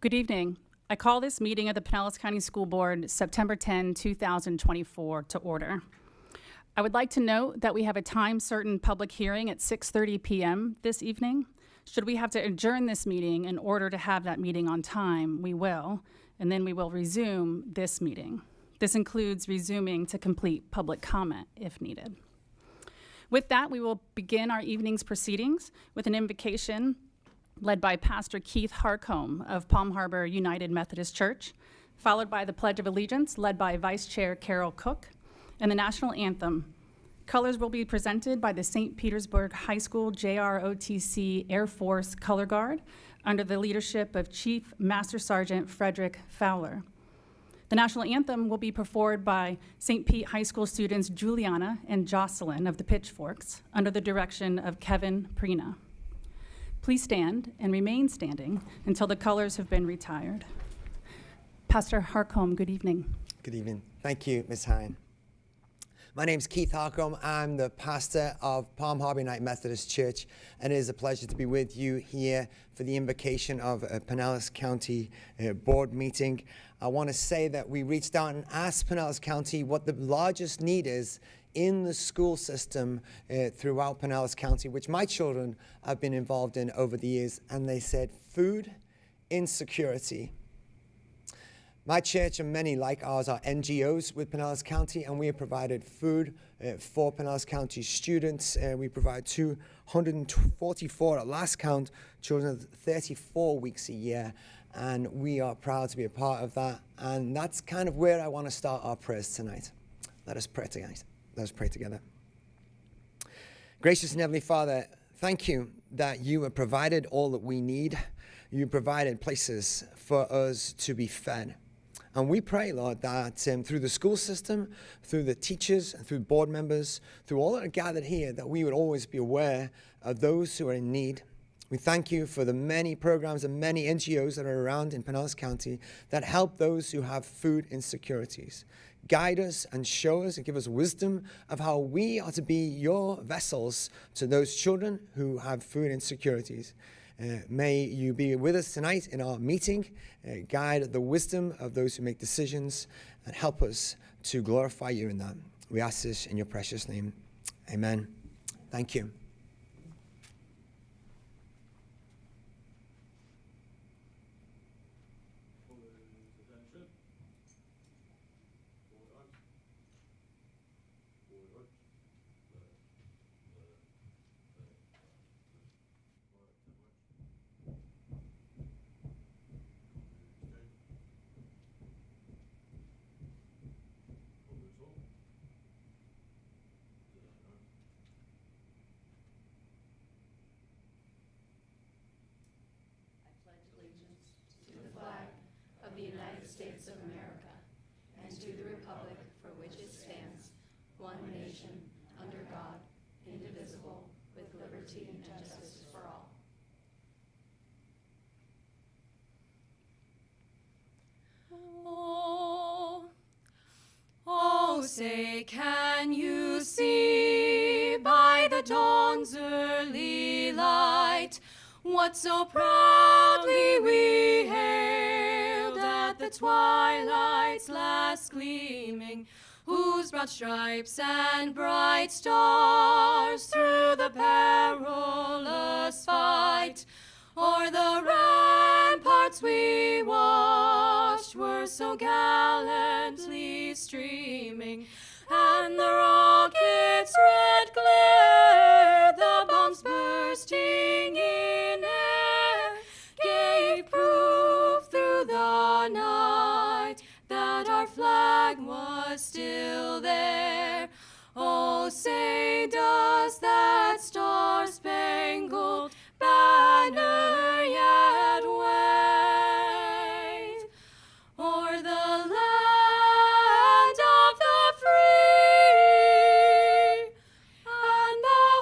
Good evening. I call this meeting of the Pinellas County School Board September 10, 2024 to order. I would like to note that we have a time-certain public hearing at 6:30 p.m. this evening. Should we have to adjourn this meeting in order to have that meeting on time, we will, and then we will resume this meeting. This includes resuming to complete public comment if needed. With that, we will begin our evening's proceedings with an invocation led by Pastor Keith Harcombe of Palm Harbor United Methodist Church, followed by the Pledge of Allegiance led by Vice Chair Carol Cook, and the National Anthem. Colors will be presented by the St. Petersburg High School JROTC Air Force Color Guard under the leadership of Chief Master Sergeant Frederick Fowler. The National Anthem will be performed by St. Pete High School students Juliana and Jocelyn of the Pitchforks under the direction of Kevin Prina. Please stand and remain standing until the colors have been retired. Pastor Harcombe, good evening. Good evening. Thank you, Ms. Hine. My name's Keith Harcombe. I'm the pastor of Palm Harbor United Methodist Church, and it is a pleasure to be with you here for the invocation of a Pinellas County board meeting. I want to say that we reached out and asked Pinellas County what the largest need is in the school system throughout Pinellas County, which my children have been involved in over the years, and they said food insecurity. My church and many like ours are NGOs with Pinellas County, and we have provided food for Pinellas County students. We provide 244 at last count, children 34 weeks a year, and we are proud to be a part of that. And that's kind of where I want to start our prayers tonight. Let us pray tonight. Let us pray together. Gracious and Heavenly Father, thank you that you have provided all that we need. You provided places for us to be fed. And we pray, Lord, that through the school system, through the teachers, and through board members, through all that are gathered here, that we would always be aware of those who are in need. We thank you for the many programs and many NGOs that are around in Pinellas County that help those who have food insecurities. Guide us and show us and give us wisdom of how we are to be your vessels to those children who have food insecurities. May you be with us tonight in our meeting, guide the wisdom of those who make decisions, and help us to glorify you in that. We ask this in your precious name. Amen. Thank you. States of America, and to the republic for which it stands, one nation, under God, indivisible, with liberty and justice for all. Oh, say, can you see by the dawn's early light what so proudly we hailed at the twilight's last gleaming, whose broad stripes and bright stars through the perilous fight o'er the ramparts we watched were so gallantly streaming, and the rocket's red glare, the bombs bursting in air, gave proof through the night that our flag was still there. Oh, say, does that star-spangled banner yet wave o'er the land of the free and the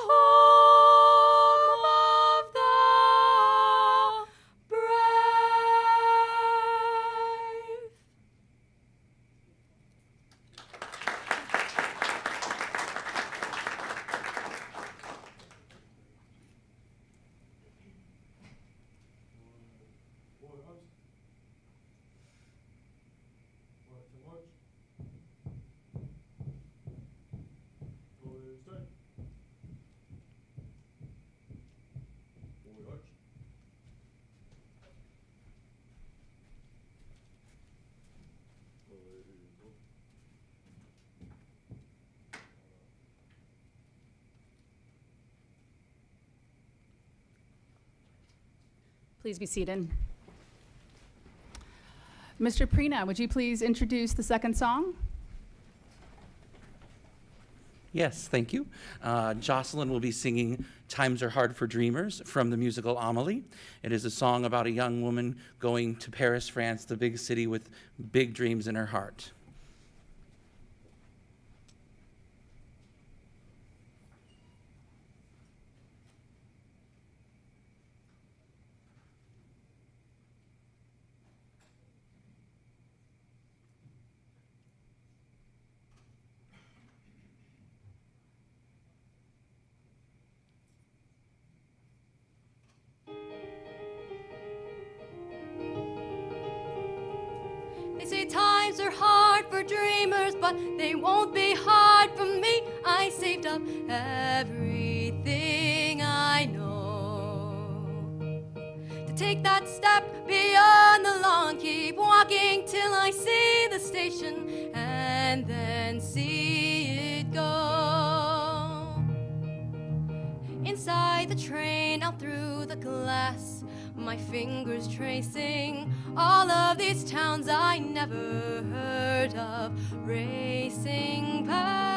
Please be seated. Mr. Prina, would you please introduce the second song? Yes, thank you. Jocelyn will be singing Times Are Hard for Dreamers from the musical Amélie. It is a song about a young woman going to Paris, France, the big city with big dreams in her heart. They say times are hard for dreamers, but they won't be hard for me. I saved up everything I know to take that step beyond the lawn. Keep walking till I see the station and then see it go. Inside the train, out through the glass, my fingers tracing all of these towns I never heard of, racing past.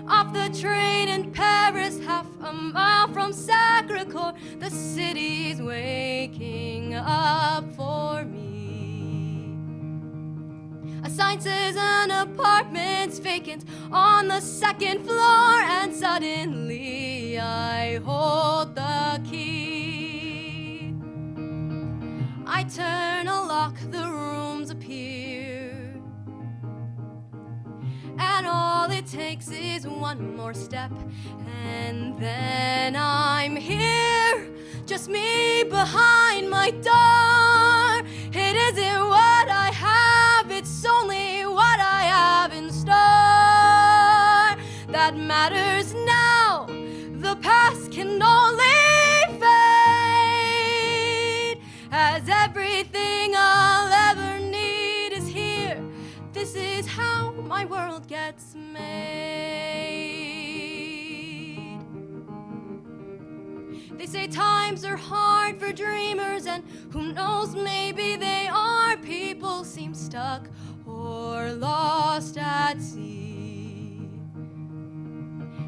Off the train in Paris, half a mile from Sacré-Cœur, the city's waking up for me. A sign says an apartment's vacant on the second floor, and suddenly I hold the key. I turn a lock, the rooms appear, and all it takes is one more step, and then I'm here, just me behind my door. It isn't what I have, it's only what I have in store that matters now. The past can only fade, as everything I'll ever need is here. This is how my world gets made. They say times are hard for dreamers, and who knows, maybe they are. People seem stuck or lost at sea,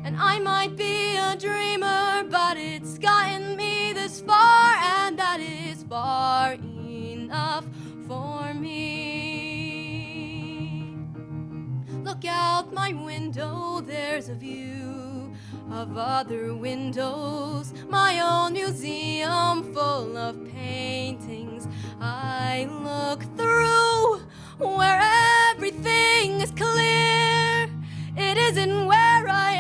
and I might be a dreamer, but it's gotten me this far, and that is far enough for me. Look out my window, there's a view of other windows, my own museum full of paintings I look through, where everything is clear. It isn't where I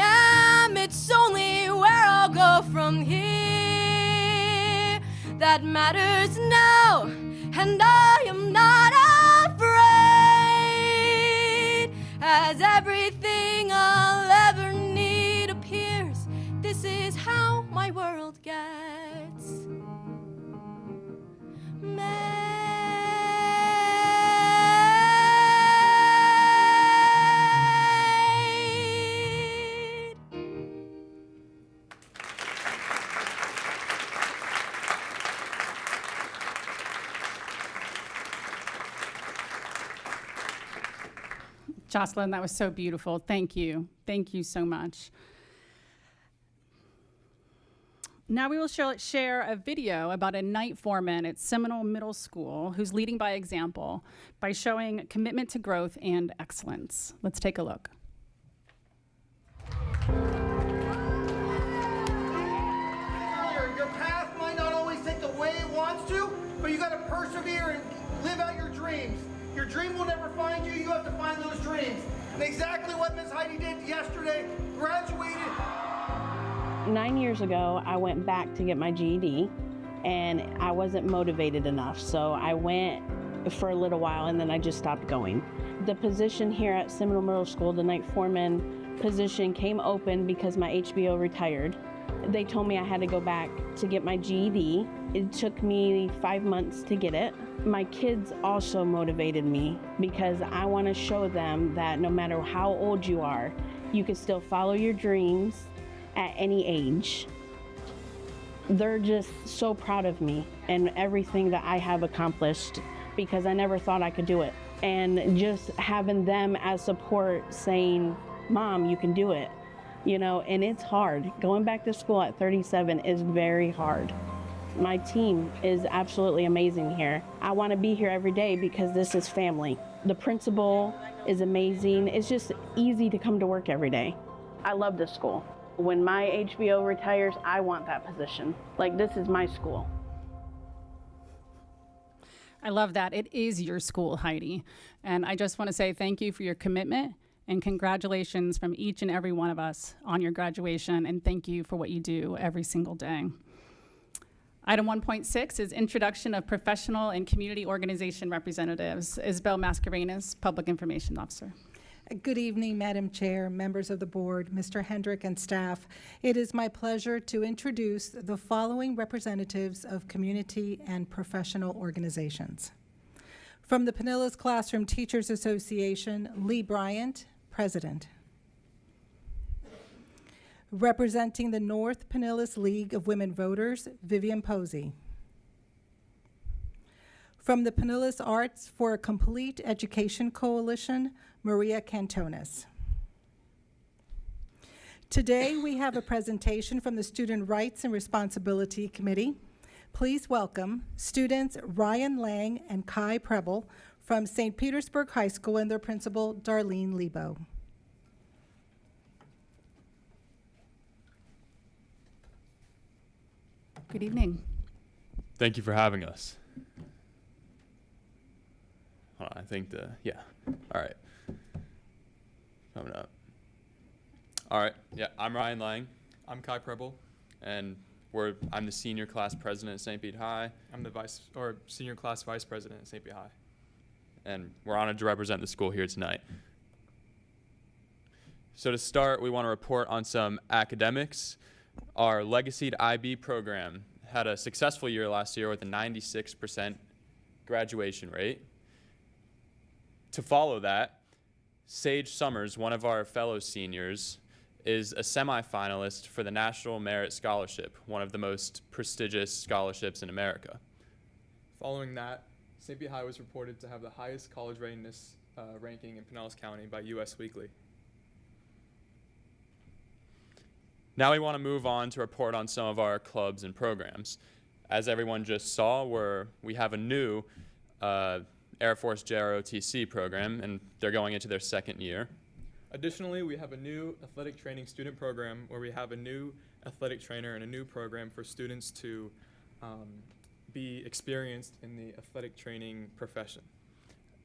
am, it's only where I'll go from here that matters now, and I am not afraid, as everything I'll ever need appears. This is how my world gets made. Jocelyn, that was so beautiful. Thank you. Thank you so much. Now we will share a video about a night foreman at Seminole Middle School who's leading by example by showing commitment to growth and excellence. Let's take a look. Your path might not always take the way it wants to, but you got to persevere and live out your dreams. Your dream will never find you. You have to find those dreams. And exactly what Ms. Heidi did yesterday, graduated. 9 years ago, I went back to get my GED, and I wasn't motivated enough. So I went for a little while, and then I just stopped going. The position here at Seminole Middle School, the night foreman position, came open because my HBO retired. They told me I had to go back to get my GED. It took me 5 months to get it. My kids also motivated me because I want to show them that no matter how old you are, you can still follow your dreams at any age. They're just so proud of me and everything that I have accomplished because I never thought I could do it. And just having them as support saying, Mom, you can do it, you know, and it's hard. Going back to school at 37 is very hard. My team is absolutely amazing here. I want to be here every day because this is family. The principal is amazing. It's just easy to come to work every day. I love this school. When my HBO retires, I want that position. Like, this is my school. I love that. It is your school, Heidi. And I just want to say thank you for your commitment and congratulations from each and every one of us on your graduation. And thank you for what you do every single day. Item 1.6 is introduction of professional and community organization representatives. Isabel Mascarenas, Public Information Officer. Good evening, Madam Chair, members of the board, Mr. Hendrick, and staff. It is my pleasure to introduce the following representatives of community and professional organizations. From the Pinellas Classroom Teachers Association, Lee Bryant, President. Representing the North Pinellas League of Women Voters, Vivian Posey. From the Pinellas Arts for a Complete Education Coalition, Maria Cantones. Today, we have a presentation from the Student Rights and Responsibility Committee. Please welcome students Ryan Lang and Kai Preble from St. Petersburg High School and their principal, Darlene Lebo. Good evening. Thank you for having us. Hold on, I think all right. Coming up. All right, yeah, I'm Ryan Lang. I'm Kai Preble. And I'm the senior class president at St. Pete High. I'm the senior class vice president at St. Pete High. And we're honored to represent the school here tonight. So to start, we want to report on some academics. Our Legacied IB program had a successful year last year with a 96% graduation rate. To follow that, Sage Summers, one of our fellow seniors, is a semifinalist for the National Merit Scholarship, one of the most prestigious scholarships in America. Following that, St. Pete High was reported to have the highest college readiness ranking in Pinellas County by US Weekly. Now we want to move on to report on some of our clubs and programs. As everyone just saw, we have a new Air Force JROTC program, and they're going into their second year. Additionally, we have a new athletic training student program where we have a new athletic trainer and a new program for students to be experienced in the athletic training profession.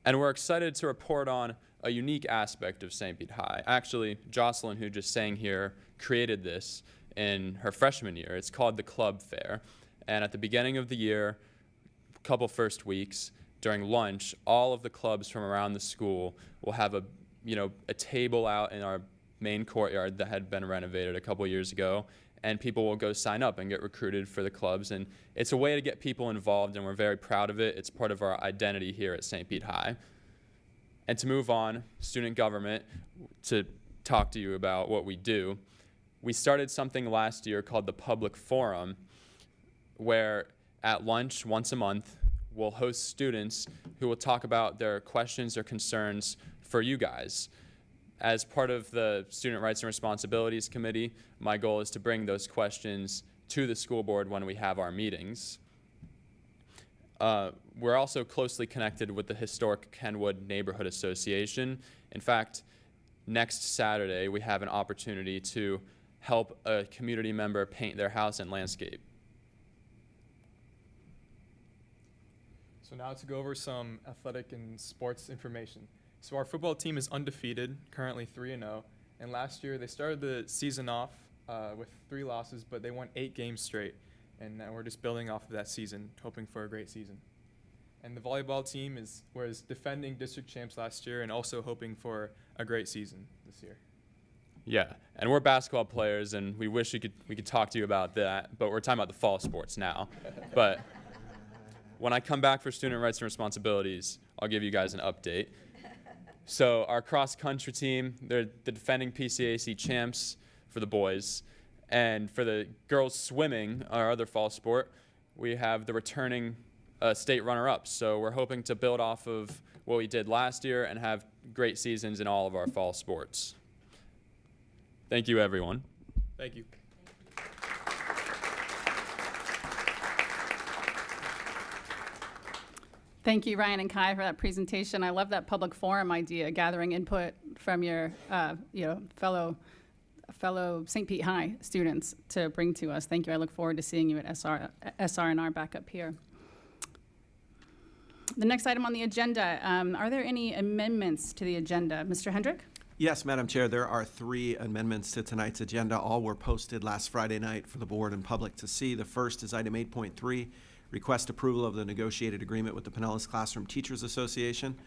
And we're excited to report on a unique aspect of St. Pete High. Actually, Jocelyn, who just sang here, created this in her freshman year. It's called the Club Fair. And at the beginning of the year, a couple first weeks, during lunch, all of the clubs from around the school will have a table out in our main courtyard that had been renovated a couple years ago, and people will go sign up and get recruited for the clubs. And it's a way to get people involved, and we're very proud of it. It's part of our identity here at St. Pete High. And to move on, student government, to talk to you about what we do, we started something last year called the Public Forum, where at lunch once a month, we'll host students who will talk about their questions or concerns for you guys. As part of the Student Rights and Responsibilities Committee, my goal is to bring those questions to the school board when we have our meetings. We're also closely connected with the Historic Kenwood Neighborhood Association. In fact, next Saturday, we have an opportunity to help a community member paint their house and landscape. So now to go over some athletic and sports information. So our football team is undefeated, currently 3-0, and last year they started the season off with 3 losses, but they won 8 games straight, and now we're just building off of that season, hoping for a great season. And the volleyball team was defending district champs last year and also hoping for a great season this year. Yeah, and we're basketball players, and we wish we could talk to you about that, but we're talking about the fall sports now. But when I come back for Student Rights and Responsibilities, I'll give you guys an update. So our cross-country team, they're the defending PCAC champs for the boys, And for the girls swimming, our other fall sport, we have the returning state runner-ups. So we're hoping to build off of what we did last year and have great seasons in all of our fall sports. Thank you, everyone. Thank you. Thank you, Ryan and Kai, for that presentation. I love that public forum idea, gathering input from your fellow St. Pete High students to bring to us. Thank you. I look forward to seeing you at SR&R back up here. The next item on the agenda, are there any amendments to the agenda? Mr. Hendrick? Yes, Madam Chair, there are 3 amendments to tonight's agenda. All were posted last Friday night for the board and public to see. The first is item 8.3, request approval of the negotiated agreement with the Pinellas Classroom Teachers Association.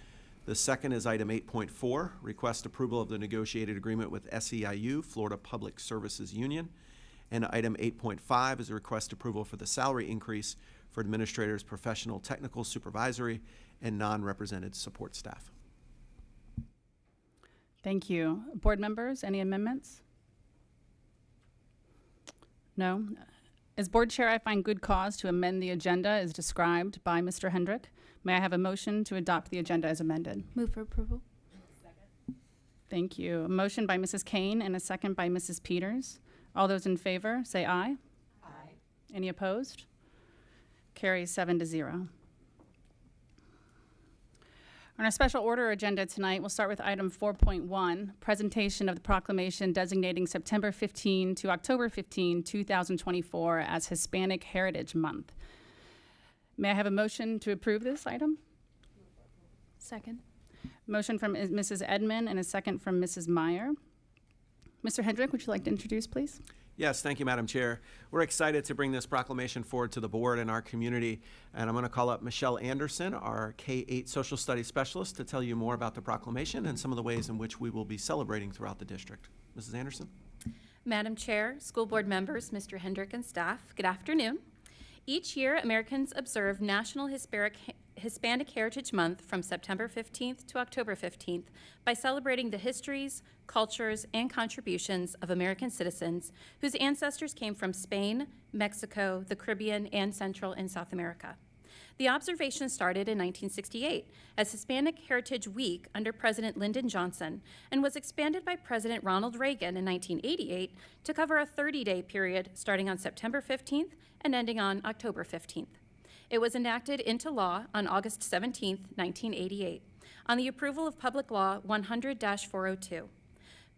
The second is item 8.4, request approval of the negotiated agreement with SEIU, Florida Public Services Union. And item 8.5 is a request approval for the salary increase for administrators, professional, technical, supervisory, and non-represented support staff. Thank you. Board members, any amendments? No? As board chair, I find good cause to amend the agenda as described by Mr. Hendrick. May I have a motion to adopt the agenda as amended? Move for approval. Second. Thank you. A motion by Mrs. Kane and a second by Mrs. Peters. All those in favor, say aye. Aye. Any opposed? Carries 7-0. On our special order agenda tonight, we'll start with item 4.1, presentation of the proclamation designating September 15 to October 15, 2024 as Hispanic Heritage Month. May I have a motion to approve this item? Second. Motion from Mrs. Edmond and a second from Mrs. Meyer. Mr. Hendrick, would you like to introduce, please? Yes, thank you, Madam Chair. We're excited to bring this proclamation forward to the board and our community. And I'm going to call up Michelle Anderson, our K-8 Social Studies Specialist, to tell you more about the proclamation and some of the ways in which we will be celebrating throughout the district. Mrs. Anderson? Madam Chair, school board members, Mr. Hendrick and staff, good afternoon. Each year, Americans observe National Hispanic Heritage Month from September 15th to October 15th by celebrating the histories, cultures, and contributions of American citizens whose ancestors came from Spain, Mexico, the Caribbean, and Central and South America. The observation started in 1968 as Hispanic Heritage Week under President Lyndon Johnson and was expanded by President Ronald Reagan in 1988 to cover a 30-day period starting on September 15th and ending on October 15th. It was enacted into law on August 17, 1988, on the approval of Public Law 100-402.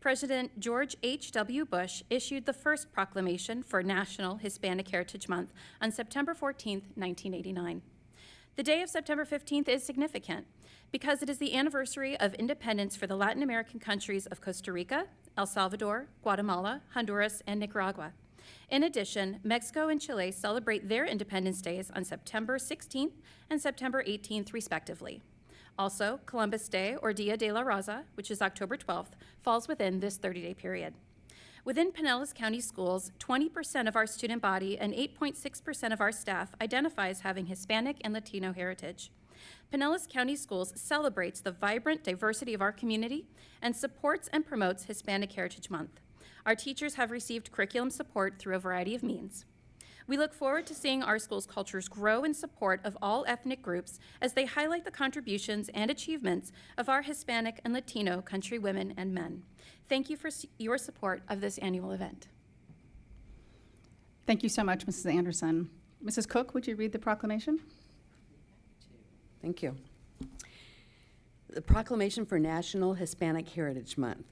President George H.W. Bush issued the first proclamation for National Hispanic Heritage Month on September 14, 1989. The day of September 15th is significant because it is the anniversary of independence for the Latin American countries of Costa Rica, El Salvador, Guatemala, Honduras, and Nicaragua. In addition, Mexico and Chile celebrate their Independence Days on September 16th and September 18th, respectively. Also, Columbus Day, or Dia de la Raza, which is October 12th, falls within this 30-day period. Within Pinellas County Schools, 20% of our student body and 8.6% of our staff identify as having Hispanic and Latino heritage. Pinellas County Schools celebrates the vibrant diversity of our community and supports and promotes Hispanic Heritage Month. Our teachers have received curriculum support through a variety of means. We look forward to seeing our school's cultures grow in support of all ethnic groups as they highlight the contributions and achievements of our Hispanic and Latino country women and men. Thank you for your support of this annual event. Thank you so much, Mrs. Anderson. Mrs. Cook, would you read the proclamation? Thank you. The proclamation for National Hispanic Heritage Month.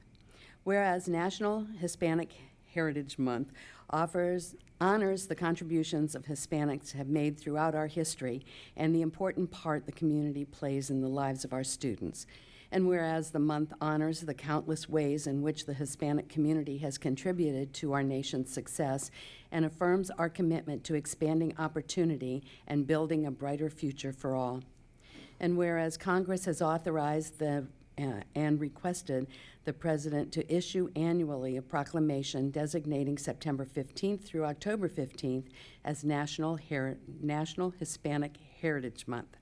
Whereas National Hispanic Heritage Month honors the contributions of Hispanics have made throughout our history and the important part the community plays in the lives of our students. And whereas the month honors the countless ways in which the Hispanic community has contributed to our nation's success and affirms our commitment to expanding opportunity and building a brighter future for all. And whereas Congress has authorized and requested the President to issue annually a proclamation designating September 15th through October 15th as National Hispanic Heritage Month.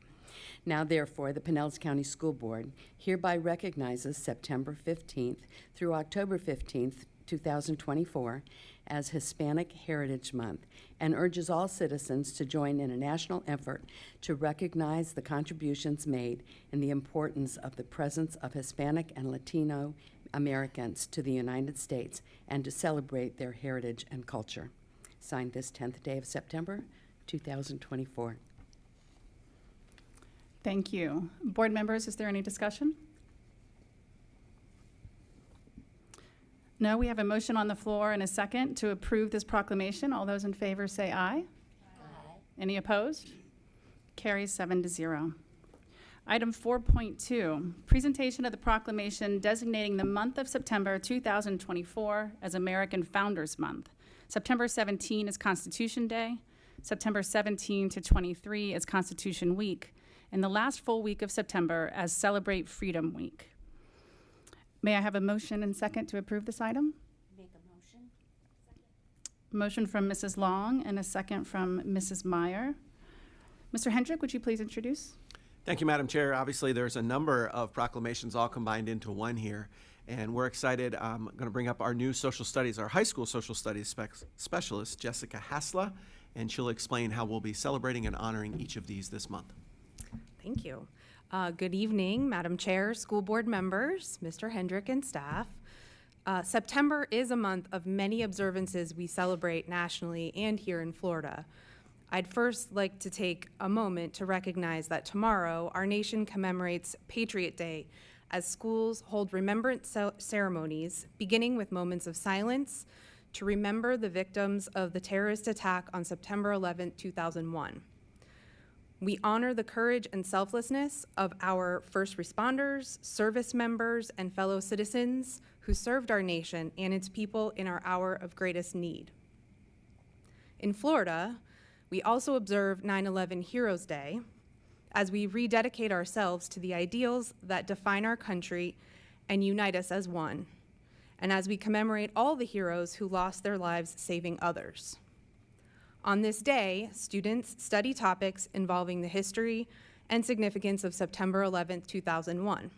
Now, therefore, the Pinellas County School Board hereby recognizes September 15th through October 15th, 2024 as Hispanic Heritage Month and urges all citizens to join in a national effort to recognize the contributions made and the importance of the presence of Hispanic and Latino Americans to the United States and to celebrate their heritage and culture. Signed this 10th day of September, 2024. Thank you. Board members, is there any discussion? No, we have a motion on the floor and a second to approve this proclamation. All those in favor say aye. Aye. Any opposed? Carries 7-0. Item 4.2, presentation of the proclamation designating the month of September 2024 as American Founders Month. September 17 is Constitution Day, September 17 to 23 is Constitution Week, and the last full week of September as Celebrate Freedom Week. May I have a motion and second to approve this item? Make a motion. Motion from Mrs. Long and a second from Mrs. Meyer. Mr. Hendrick, would you please introduce? Thank you, Madam Chair. Obviously, there's a number of proclamations all combined into one here, and we're excited. I'm going to bring up our new social studies, our high school social studies specialist, Jessica Hasla, and she'll explain how we'll be celebrating and honoring each of these this month. Thank you. Good evening, Madam Chair, school board members, Mr. Hendrick, and staff. September is a month of many observances we celebrate nationally and here in Florida. I'd first like to take a moment to recognize that tomorrow our nation commemorates Patriot Day as schools hold remembrance ceremonies, beginning with moments of silence to remember the victims of the terrorist attack on September 11, 2001. We honor the courage and selflessness of our first responders, service members, and fellow citizens who served our nation and its people in our hour of greatest need. In Florida, we also observe 9/11 Heroes Day as we rededicate ourselves to the ideals that define our country and unite us as one, and as we commemorate all the heroes who lost their lives saving others. On this day, students study topics involving the history and significance of September 11, 2001,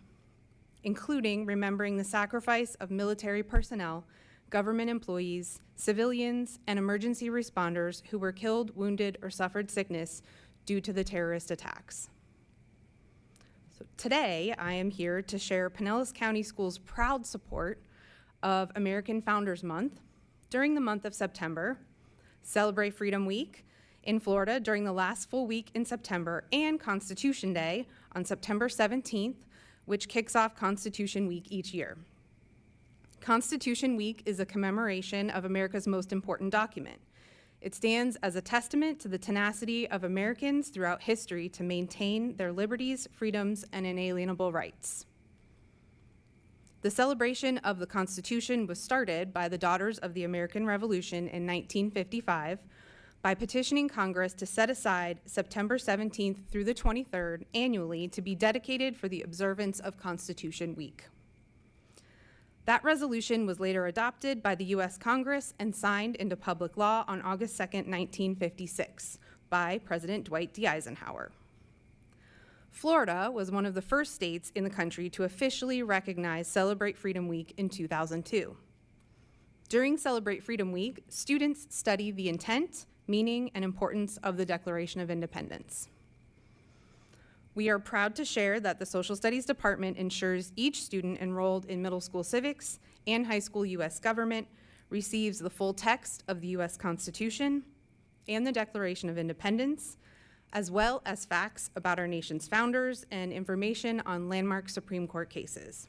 including remembering the sacrifice of military personnel, government employees, civilians, and emergency responders who were killed, wounded, or suffered sickness due to the terrorist attacks. So today, I am here to share Pinellas County Schools' proud support of American Founders Month during the month of September, Celebrate Freedom Week in Florida during the last full week in September, and Constitution Day on September 17th, which kicks off Constitution Week each year. Constitution Week is a commemoration of America's most important document. It stands as a testament to the tenacity of Americans throughout history to maintain their liberties, freedoms, and inalienable rights. The celebration of the Constitution was started by the Daughters of the American Revolution in 1955 by petitioning Congress to set aside September 17th through the 23rd annually to be dedicated for the observance of Constitution Week. That resolution was later adopted by the U.S. Congress and signed into public law on August 2nd, 1956 by President Dwight D. Eisenhower. Florida was one of the first states in the country to officially recognize Celebrate Freedom Week in 2002. During Celebrate Freedom Week, students study the intent, meaning, and importance of the Declaration of Independence. We are proud to share that the Social Studies Department ensures each student enrolled in middle school civics and high school U.S. government receives the full text of the U.S. Constitution and the Declaration of Independence, as well as facts about our nation's founders and information on landmark Supreme Court cases.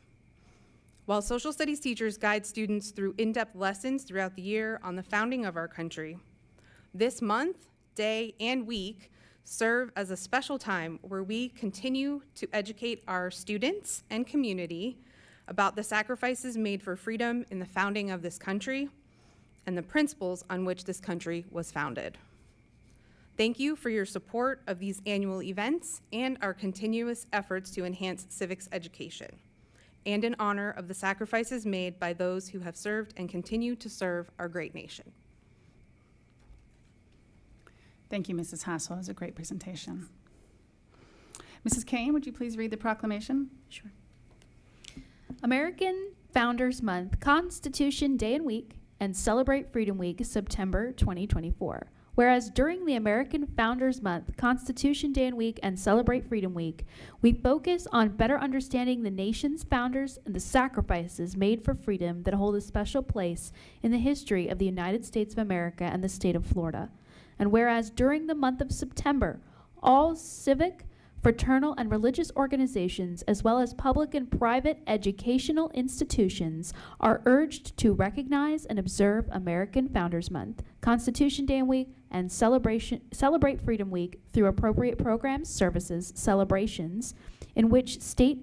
While social studies teachers guide students through in-depth lessons throughout the year on the founding of our country, this month, day, and week serve as a special time where we continue to educate our students and community about the sacrifices made for freedom in the founding of this country and the principles on which this country was founded. Thank you for your support of these annual events and our continuous efforts to enhance civics education, and in honor of the sacrifices made by those who have served and continue to serve our great nation. Thank you, Mrs. Hassel. It was a great presentation. Mrs. Kane, would you please read the proclamation? Sure. American Founders Month, Constitution Day and Week, and Celebrate Freedom Week, September 2024. Whereas during the American Founders Month, Constitution Day and Week, and Celebrate Freedom Week, we focus on better understanding the nation's founders and the sacrifices made for freedom that hold a special place in the history of the United States of America and the state of Florida. And whereas during the month of September, all civic, fraternal, and religious organizations, as well as public and private educational institutions, are urged to recognize and observe American Founders Month, Constitution Day and Week, and Celebrate Freedom Week through appropriate programs, services, celebrations, in which state,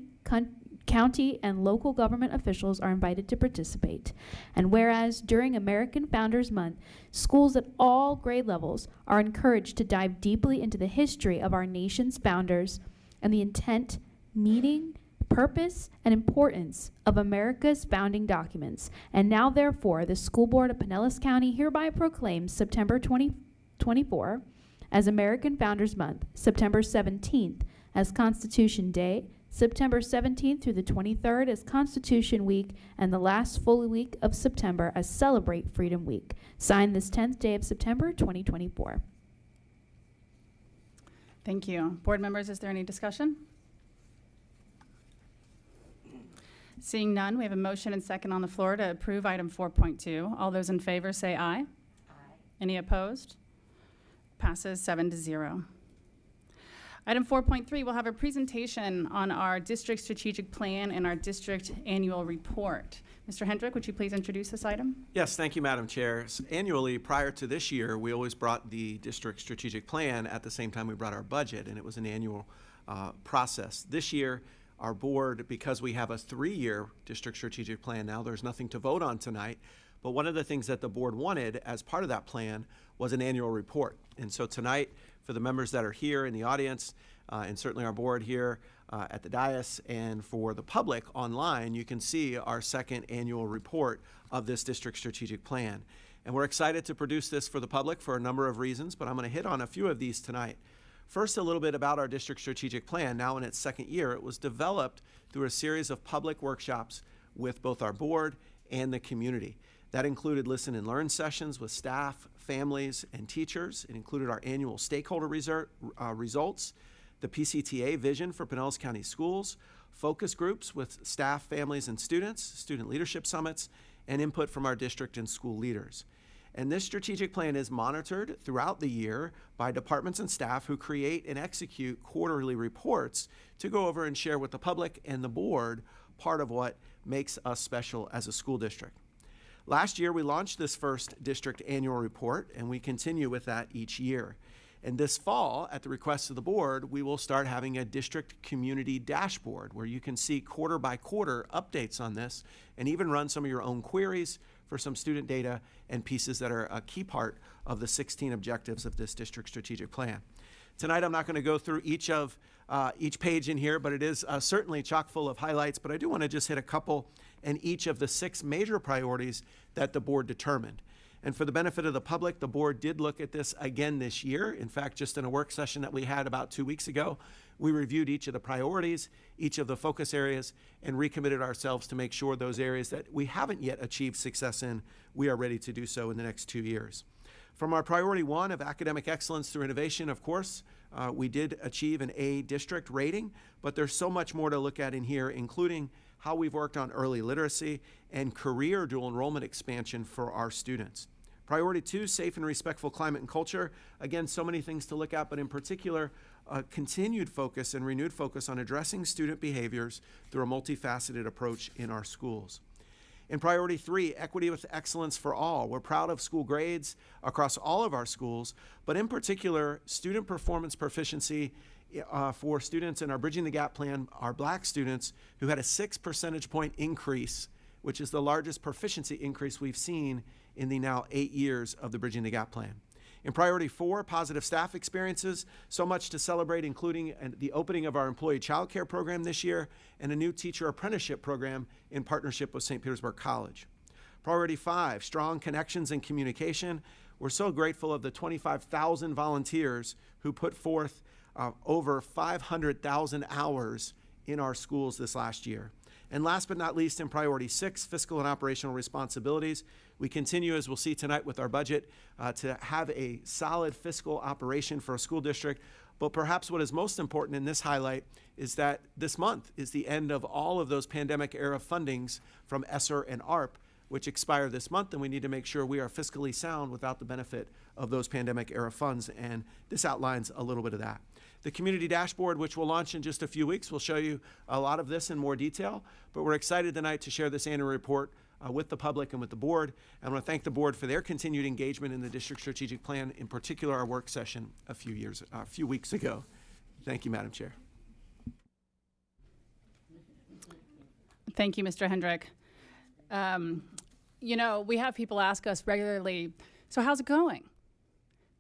county, and local government officials are invited to participate. And whereas during American Founders Month, schools at all grade levels are encouraged to dive deeply into the history of our nation's founders and the intent, meaning, purpose, and importance of America's founding documents. And now, therefore, the School Board of Pinellas County hereby proclaims September 2024 as American Founders Month, September 17th as Constitution Day, September 17th through the 23rd as Constitution Week, and the last full week of September as Celebrate Freedom Week. Signed this 10th day of September, 2024. Thank you. Board members, is there any discussion? Seeing none, we have a motion and second on the floor to approve item 4.2. All those in favor say aye. Aye. Any opposed? Passes 7-0. Item 4.3, we'll have a presentation on our district strategic plan and our district annual report. Mr. Hendrick, would you please introduce this item? Yes, thank you, Madam Chair. Annually, prior to this year, we always brought the district strategic plan at the same time we brought our budget, and it was an annual process. This year, our board, because we have a 3-year district strategic plan now, there's nothing to vote on tonight, but one of the things that the board wanted as part of that plan was an annual report. And so tonight, for the members that are here in the audience, and certainly our board here at the dais, and for the public online, you can see our second annual report of this district strategic plan. And we're excited to produce this for the public for a number of reasons, but I'm going to hit on a few of these tonight. First, a little bit about our district strategic plan. Now in its second year, it was developed through a series of public workshops with both our board and the community. That included listen and learn sessions with staff, families, and teachers. It included our annual stakeholder results, the PCTA vision for Pinellas County Schools, focus groups with staff, families, and students, student leadership summits, and input from our district and school leaders. And this strategic plan is monitored throughout the year by departments and staff who create and execute quarterly reports to go over and share with the public and the board part of what makes us special as a school district. Last year, we launched this first district annual report, and we continue with that each year. And this fall, at the request of the board, we will start having a district community dashboard where you can see quarter by quarter updates on this and even run some of your own queries for some student data and pieces that are a key part of the 16 objectives of this district strategic plan. Tonight, I'm not going to go through each page in here, but it is certainly chock full of highlights, but I do want to just hit a couple in each of the 6 major priorities that the board determined. And for the benefit of the public, the board did look at this again this year. In fact, just in a work session that we had about 2 weeks ago, we reviewed each of the priorities, each of the focus areas, and recommitted ourselves to make sure those areas that we haven't yet achieved success in, we are ready to do so in the next 2 years. From our priority 1 of academic excellence through innovation, of course, we did achieve an A district rating, but there's so much more to look at in here, including how we've worked on early literacy and career dual enrollment expansion for our students. Priority 2, safe and respectful climate and culture. Again, so many things to look at, but in particular, a continued focus and renewed focus on addressing student behaviors through a multifaceted approach in our schools. In priority 3, equity with excellence for all. We're proud of school grades across all of our schools, but in particular, student performance proficiency for students in our Bridging the Gap plan, our Black students who had a 6 percentage point increase, which is the largest proficiency increase we've seen in the now 8 years of the Bridging the Gap plan. In priority 4, positive staff experiences, so much to celebrate, including the opening of our employee child care program this year and a new teacher apprenticeship program in partnership with St. Petersburg College. Priority 5, strong connections and communication. We're so grateful of the 25,000 volunteers who put forth over 500,000 hours in our schools this last year. And last but not least, in priority 6, fiscal and operational responsibilities, we continue, as we'll see tonight with our budget, to have a solid fiscal operation for a school district. But perhaps what is most important in this highlight is that this month is the end of all of those pandemic-era fundings from ESSER and ARP, which expire this month, and we need to make sure we are fiscally sound without the benefit of those pandemic-era funds, and this outlines a little bit of that. The community dashboard, which will launch in just a few weeks, will show you a lot of this in more detail, but we're excited tonight to share this annual report with the public and with the board. I want to thank the board for their continued engagement in the district strategic plan, in particular our work session a few weeks ago. Thank you, Madam Chair. Thank you, Mr. Hendrick. You know, we have people ask us regularly, so how's it going?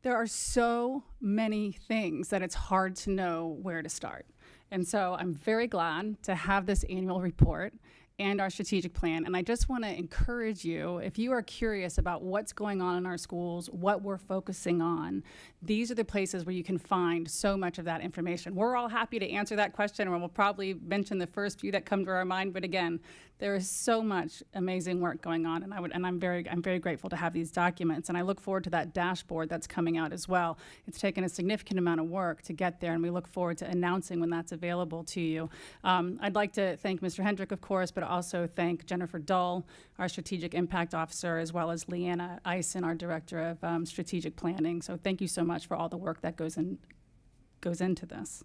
There are so many things that it's hard to know where to start. And so I'm very glad to have this annual report and our strategic plan. And I just want to encourage you, if you are curious about what's going on in our schools, what we're focusing on, these are the places where you can find so much of that information. We're all happy to answer that question, or we'll probably mention the first few that come to our mind. But again, there is so much amazing work going on, and I'm very grateful to have these documents. And I look forward to that dashboard that's coming out as well. It's taken a significant amount of work to get there, and we look forward to announcing when that's available to you. I'd like to thank Mr. Hendrick, of course, but also thank Jennifer Dull, our Strategic Impact Officer, as well as Leanna Eisen, our Director of Strategic Planning. So thank you so much for all the work that goes into this.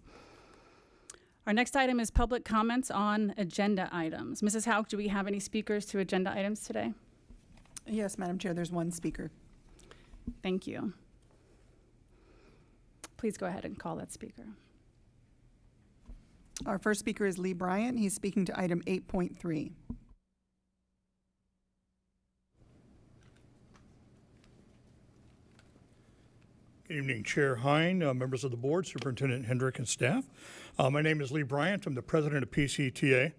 Our next item is public comments on agenda items. Mrs. Hauk, do we have any speakers to agenda items today? Yes, Madam Chair, there's one speaker. Thank you. Please go ahead and call that speaker. Our first speaker is Lee Bryant. He's speaking to item 8.3. Good evening, Chair Hine, members of the board, Superintendent Hendrick, and staff. My name is Lee Bryant. I'm the president of PCTA.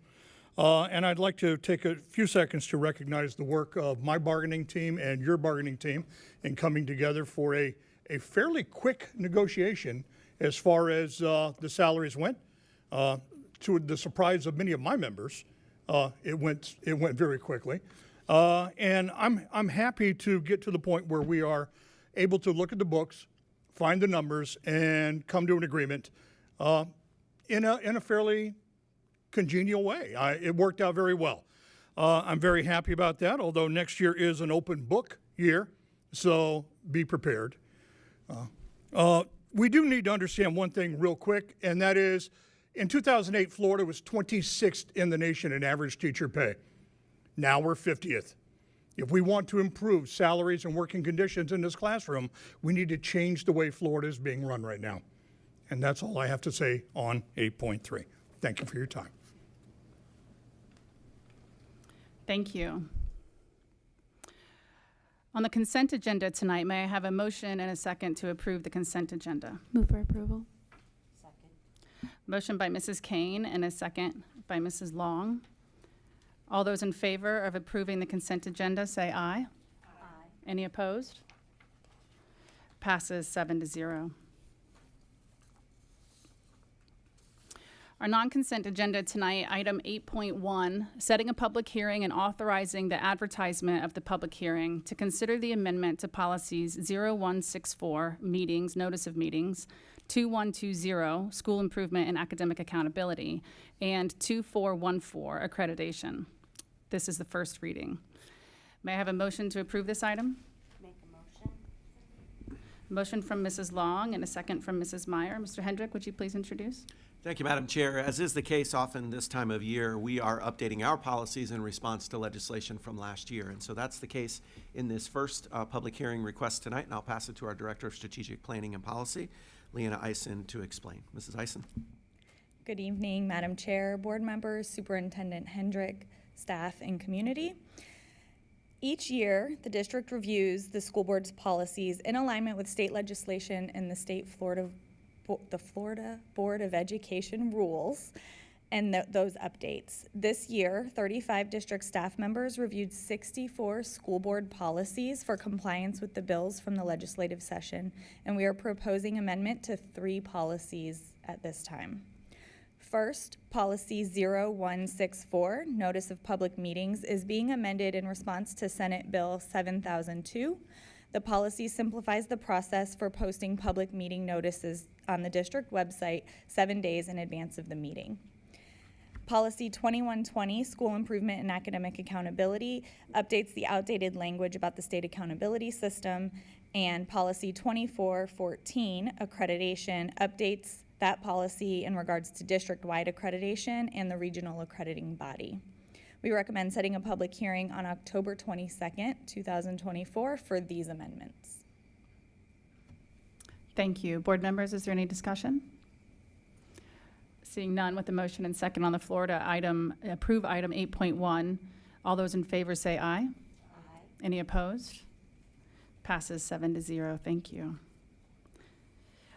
And I'd like to take a few seconds to recognize the work of my bargaining team and your bargaining team in coming together for a fairly quick negotiation as far as the salaries went. To the surprise of many of my members, it went very quickly. And I'm happy to get to the point where we are able to look at the books, find the numbers, and come to an agreement in a fairly congenial way. It worked out very well. I'm very happy about that, although next year is an open book year, so be prepared. We do need to understand one thing real quick, and that is in 2008, Florida was 26th in the nation in average teacher pay. Now we're 50th. If we want to improve salaries and working conditions in this classroom, we need to change the way Florida is being run right now. And that's all I have to say on 8.3. Thank you for your time. Thank you. On the consent agenda tonight, may I have a motion and a second to approve the consent agenda? Move for approval. Second. Motion by Mrs. Kane and a second by Mrs. Long. All those in favor of approving the consent agenda, say aye. Aye. Any opposed? Passes 7-0. Our non-consent agenda tonight, item 8.1, setting a public hearing and authorizing the advertisement of the public hearing to consider the amendment to policies 0164, meetings, notice of meetings, 2120, school improvement and academic accountability, and 2414, accreditation. This is the first reading. May I have a motion to approve this item? Make a motion. Motion from Mrs. Long and a second from Mrs. Meyer. Mr. Hendrick, would you please introduce? Thank you, Madam Chair. As is the case often this time of year, we are updating our policies in response to legislation from last year. And so that's the case in this first public hearing request tonight, and I'll pass it to our Director of Strategic Planning and Policy, Leanna Eisen, to explain. Mrs. Eisen. Good evening, Madam Chair, board members, Superintendent Hendrick, staff, and community. Each year, the district reviews the school board's policies in alignment with state legislation and the Florida Board of Education rules and those updates. This year, 35 district staff members reviewed 64 school board policies for compliance with the bills from the legislative session, and we are proposing amendment to 3 policies at this time. First, Policy 0164, Notice of Public Meetings, is being amended in response to Senate Bill 7002. The policy simplifies the process for posting public meeting notices on the district website 7 days in advance of the meeting. Policy 2120, School Improvement and Academic Accountability, updates the outdated language about the state accountability system. And Policy 2414, Accreditation, updates that policy in regards to district-wide accreditation and the regional accrediting body. We recommend setting a public hearing on October 22nd, 2024 for these amendments. Thank you. Board members, is there any discussion? Seeing none, with the motion and second on the floor to approve item 8.1, all those in favor say aye. Aye. Any opposed? Passes 7-0. Thank you.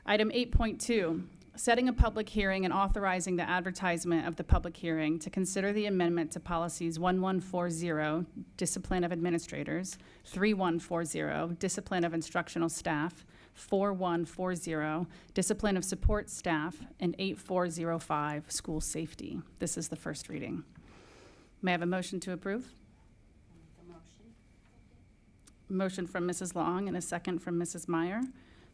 Item 8.2, setting a public hearing and authorizing the advertisement of the public hearing to consider the amendment to policies 1140, discipline of administrators, 3140, discipline of instructional staff, 4140, discipline of support staff, and 8405, school safety. This is the first reading. May I have a motion to approve? Motion from Mrs. Long and a second from Mrs. Meyer.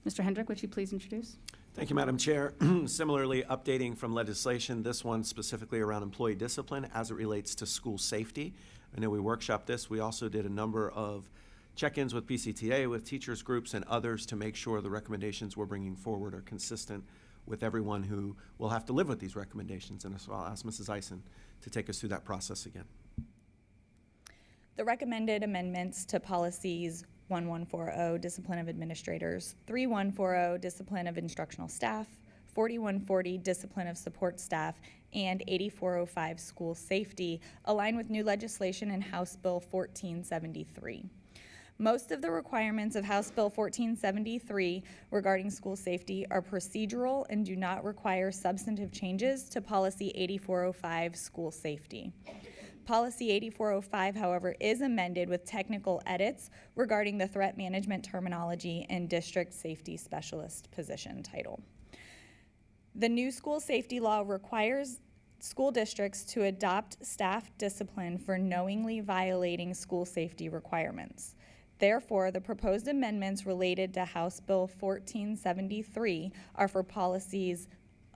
Mr. Hendrick, would you please introduce? Thank you, Madam Chair. Similarly, updating from legislation, this one specifically around employee discipline as it relates to school safety. I know we workshopped this. We also did a number of check-ins with PCTA, with teachers groups and others to make sure the recommendations we're bringing forward are consistent with everyone who will have to live with these recommendations. And so I'll ask Mrs. Eisen to take us through that process again. The recommended amendments to policies 1140, discipline of administrators, 3140, discipline of instructional staff, 4140, discipline of support staff, and 8405, school safety, align with new legislation in House Bill 1473. Most of the requirements of House Bill 1473 regarding school safety are procedural and do not require substantive changes to Policy 8405, school safety. Policy 8405, however, is amended with technical edits regarding the threat management terminology and district safety specialist position title. The new school safety law requires school districts to adopt staff discipline for knowingly violating school safety requirements. Therefore, the proposed amendments related to House Bill 1473 are for policies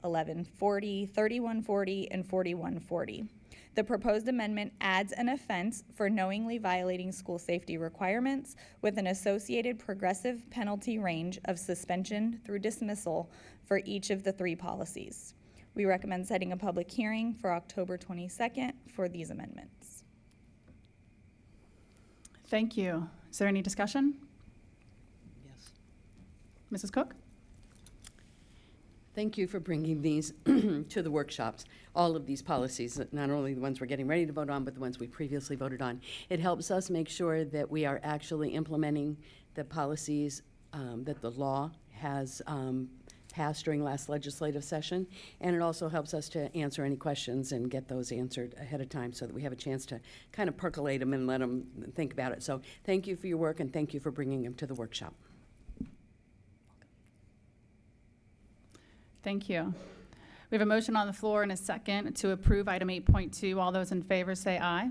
1140, 3140, and 4140. The proposed amendment adds an offense for knowingly violating school safety requirements with an associated progressive penalty range of suspension through dismissal for each of the three policies. We recommend setting a public hearing for October 22nd for these amendments. Thank you. Is there any discussion? Yes. Mrs. Cook? Thank you for bringing these to the workshops, all of these policies, not only the ones we're getting ready to vote on, but the ones we previously voted on. It helps us make sure that we are actually implementing the policies that the law has passed during last legislative session, and it also helps us to answer any questions and get those answered ahead of time so that we have a chance to kind of percolate them and let them think about it. So thank you for your work, and thank you for bringing them to the workshop. Thank you. We have a motion on the floor and a second to approve item 8.2. All those in favor say aye. Aye.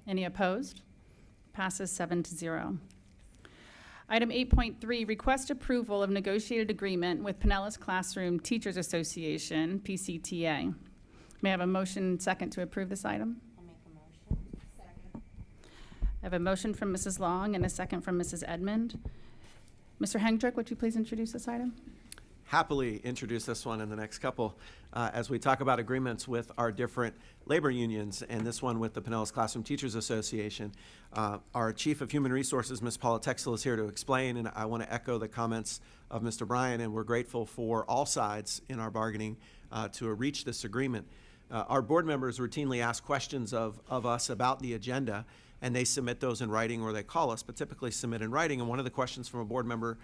Any opposed? Passes 7-0. Item 8.3, request approval of negotiated agreement with Pinellas Classroom Teachers Association, PCTA. May I have a motion second to approve this item? I'll make a motion. Second. I have a motion from Mrs. Long and a second from Mrs. Edmond. Mr. Hendrick, would you please introduce this item? Happily introduce this one in the next couple as we talk about agreements with our different labor unions, and this one with the Pinellas Classroom Teachers Association. Our Chief of Human Resources, Ms. Paula Texel, is here to explain, and I want to echo the comments of Mr. Bryan, and we're grateful for all sides in our bargaining to reach this agreement. Our board members routinely ask questions of us about the agenda, and they submit those in writing or they call us, but typically submit in writing. And one of the questions from a board member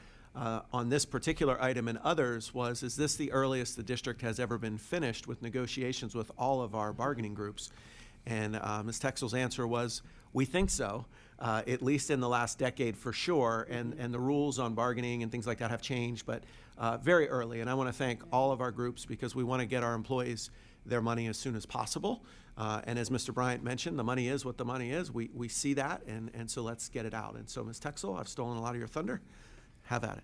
on this particular item and others was, is this the earliest the district has ever been finished with negotiations with all of our bargaining groups? And Ms. Texel's answer was, we think so. at least in the last decade for sure, and the rules on bargaining and things like that have changed, but very early. And I want to thank all of our groups because we want to get our employees their money as soon as possible. And as Mr. Bryant mentioned, the money is what the money is. We see that, and so let's get it out. And so, Ms. Texel, I've stolen a lot of your thunder. Have at it.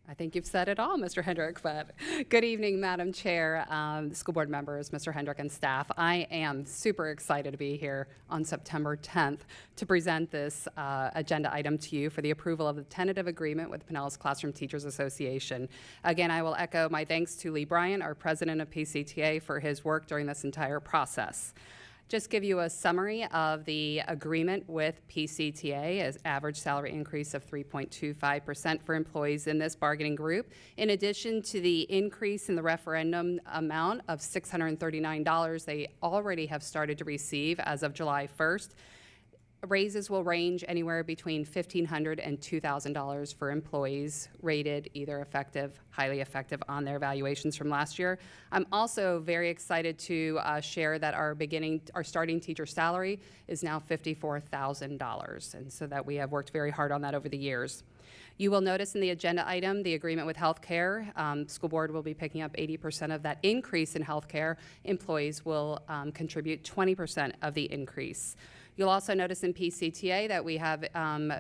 I think you've said it all, Mr. Hendrick, but good evening, Madam Chair, school board members, Mr. Hendrick, and staff. I am super excited to be here on September 10th to present this agenda item to you for the approval of the tentative agreement with Pinellas Classroom Teachers Association. Again, I will echo my thanks to Lee Bryant, our president of PCTA, for his work during this entire process. Just give you a summary of the agreement with PCTA as average salary increase of 3.25% for employees in this bargaining group. In addition to the increase in the referendum amount of $639 they already have started to receive as of July 1st, raises will range anywhere between $1,500 and $2,000 for employees rated either effective, highly effective on their evaluations from last year. I'm also very excited to share that our starting teacher salary is now $54,000, and so that we have worked very hard on that over the years. You will notice in the agenda item the agreement with healthcare. School board will be picking up 80% of that increase in healthcare. Employees will contribute 20% of the increase. You'll also notice in PCTA that we have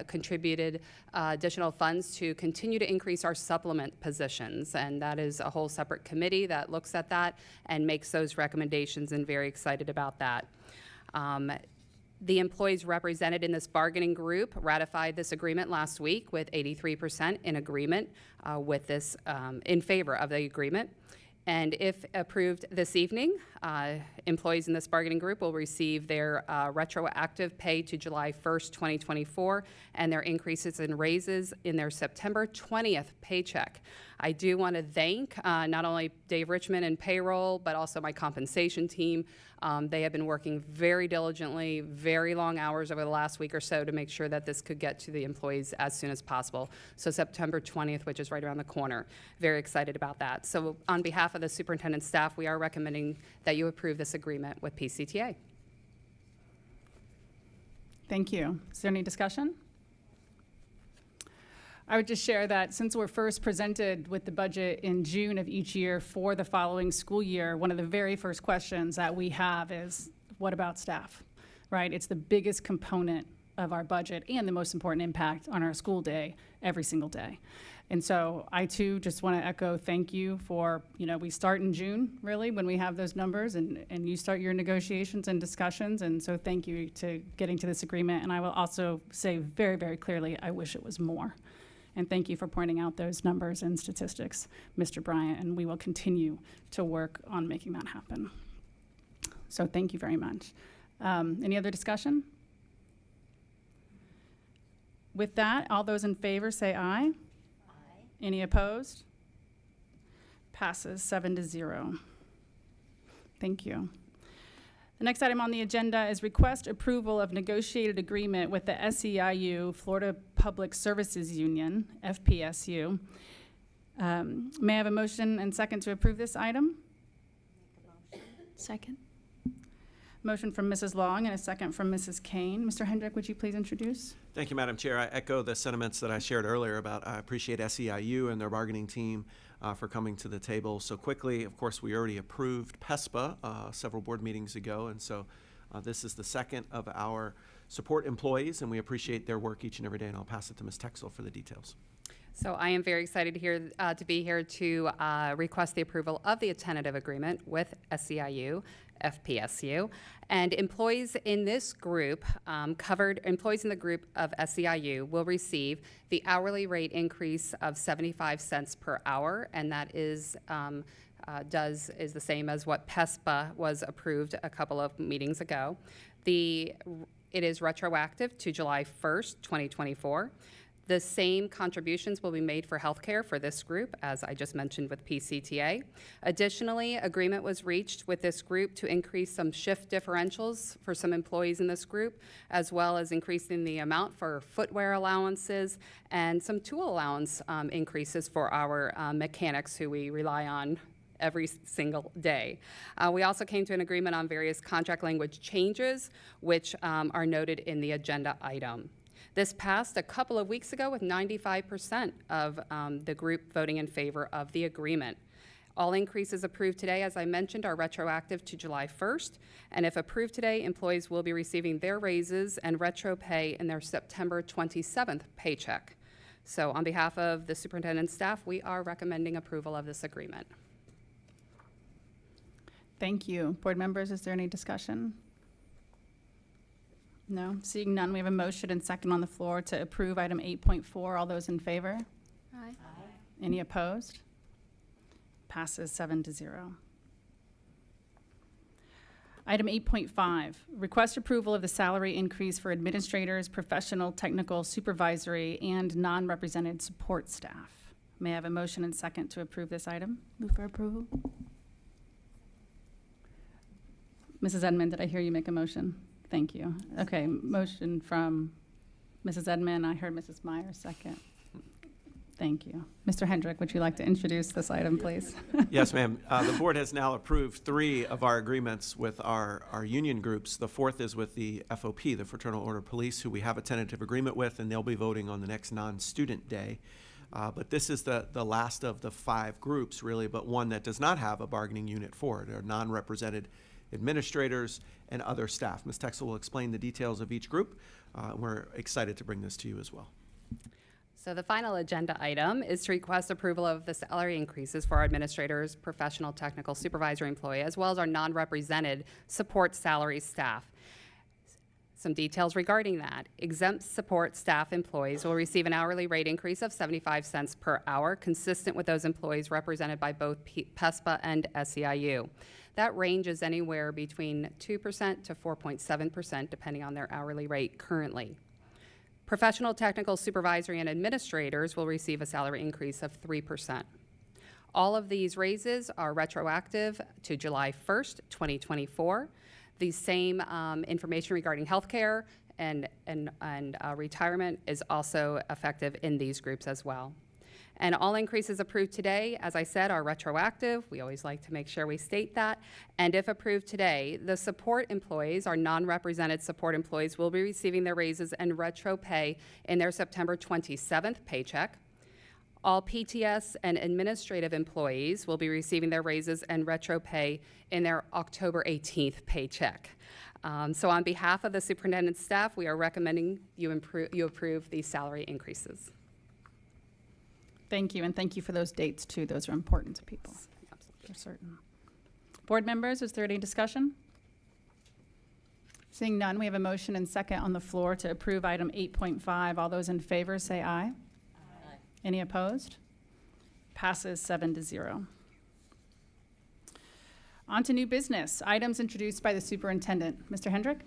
contributed additional funds to continue to increase our supplement positions, and that is a whole separate committee that looks at that and makes those recommendations, and very excited about that. The employees represented in this bargaining group ratified this agreement last week with 83% in agreement with this, in favor of the agreement. And if approved this evening, employees in this bargaining group will receive their retroactive pay to July 1st, 2024, and their increases and raises in their September 20th paycheck. I do want to thank not only Dave Richmond and payroll, but also my compensation team. They have been working very diligently, very long hours over the last week or so to make sure that this could get to the employees as soon as possible. So September 20th, which is right around the corner. Very excited about that. So on behalf of the superintendent staff, we are recommending that you approve this agreement with PCTA. Thank you. Is there any discussion? I would just share that since we're first presented with the budget in June of each year for the following school year, one of the very first questions that we have is, what about staff, right? It's the biggest component of our budget and the most important impact on our school day every single day. And so I too just want to echo thank you for, we start in June really when we have those numbers, and you start your negotiations and discussions. And so thank you to getting to this agreement. And I will also say very, very clearly, I wish it was more. And thank you for pointing out those numbers and statistics, Mr. Bryant, and we will continue to work on making that happen. So thank you very much. Any other discussion? With that, all those in favor say aye. Aye. Any opposed? Passes 7-0. Thank you. The next item on the agenda is request approval of negotiated agreement with the SEIU, Florida Public Services Union, FPSU. May I have a motion and second to approve this item? Second. Motion from Mrs. Long and a second from Mrs. Kane. Mr. Hendrick, would you please introduce? Thank you, Madam Chair. I echo the sentiments that I shared earlier about I appreciate SEIU and their bargaining team for coming to the table so quickly. Of course, we already approved PESPA several board meetings ago, and so this is the second of our support employees, and we appreciate their work each and every day, and I'll pass it to Ms. Texel for the details. So I am very excited to be here to request the approval of the tentative agreement with SEIU, FPSU, and employees in this group, employees in the group of SEIU will receive the hourly rate increase of 75 cents per hour, and that is the same as what PESPA was approved a couple of meetings ago. It is retroactive to July 1st, 2024. The same contributions will be made for healthcare for this group, as I just mentioned with PCTA. Additionally, agreement was reached with this group to increase some shift differentials for some employees in this group, as well as increasing the amount for footwear allowances and some tool allowance increases for our mechanics who we rely on every single day. We also came to an agreement on various contract language changes, which are noted in the agenda item. This passed a couple of weeks ago with 95% of the group voting in favor of the agreement. All increases approved today, as I mentioned, are retroactive to July 1st, and if approved today, employees will be receiving their raises and retro pay in their September 27th paycheck. So on behalf of the superintendent's staff, we are recommending approval of this agreement. Thank you. Board members, is there any discussion? No? Seeing none, we have a motion and second on the floor to approve item 8.4. All those in favor? Aye. Any opposed? Passes 7-0. Item 8.5, request approval of the salary increase for administrators, professional, technical, supervisory, and non-represented support staff. May I have a motion and second to approve this item? Move for approval. Mrs. Edmond, did I hear you make a motion? Thank you. Okay, motion from Mrs. Edmond. I heard Mrs. Meyer second. Thank you. Mr. Hendrick, would you like to introduce this item, please? Yes, ma'am. The board has now approved 3 of our agreements with our union groups. The 4th is with the FOP, the Fraternal Order Police, who we have a tentative agreement with, and they'll be voting on the next non-student day. But this is the last of the 5 groups, really, but one that does not have a bargaining unit for it. They're non-represented administrators and other staff. Ms. Texel will explain the details of each group. We're excited to bring this to you as well. So the final agenda item is to request approval of the salary increases for our administrators, professional, technical, supervisory employee, as well as our non-represented support salary staff. Some details regarding that. Exempt support staff employees will receive an hourly rate increase of 75 cents per hour, consistent with those employees represented by both PESPA and SEIU. That ranges anywhere between 2% to 4.7%, depending on their hourly rate currently. Professional, technical, supervisory, and administrators will receive a salary increase of 3%. All of these raises are retroactive to July 1st, 2024. The same information regarding healthcare and retirement is also effective in these groups as well. And all increases approved today, as I said, are retroactive. We always like to make sure we state that. And if approved today, the support employees, our non-represented support employees, will be receiving their raises and retro pay in their September 27th paycheck. All PTS and administrative employees will be receiving their raises and retro pay in their October 18th paycheck. So on behalf of the superintendent's staff, we are recommending you approve these salary increases. Thank you, and thank you for those dates, too. Those are important to people, for certain. Board members, is there any discussion? Seeing none, we have a motion and second on the floor to approve item 8.5. All those in favor say aye. Aye. Any opposed? Passes 7-0. On to new business. Items introduced by the superintendent. Mr. Hendrick?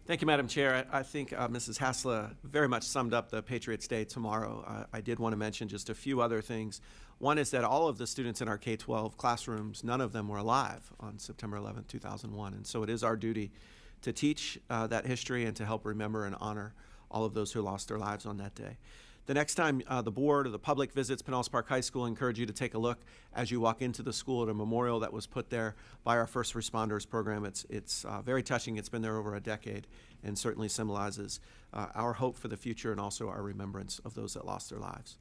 Thank you, Madam Chair. I think Mrs. Hassler very much summed up the Patriots' Day tomorrow. I did want to mention just a few other things. One is that all of the students in our K-12 classrooms, none of them were alive on September 11, 2001. And so it is our duty to teach that history and to help remember and honor all of those who lost their lives on that day. The next time the board or the public visits Pinellas Park High School, I encourage you to take a look as you walk into the school at a memorial that was put there by our first responders program. It's very touching. It's been there over a decade and certainly symbolizes our hope for the future and also our remembrance of those that lost their lives.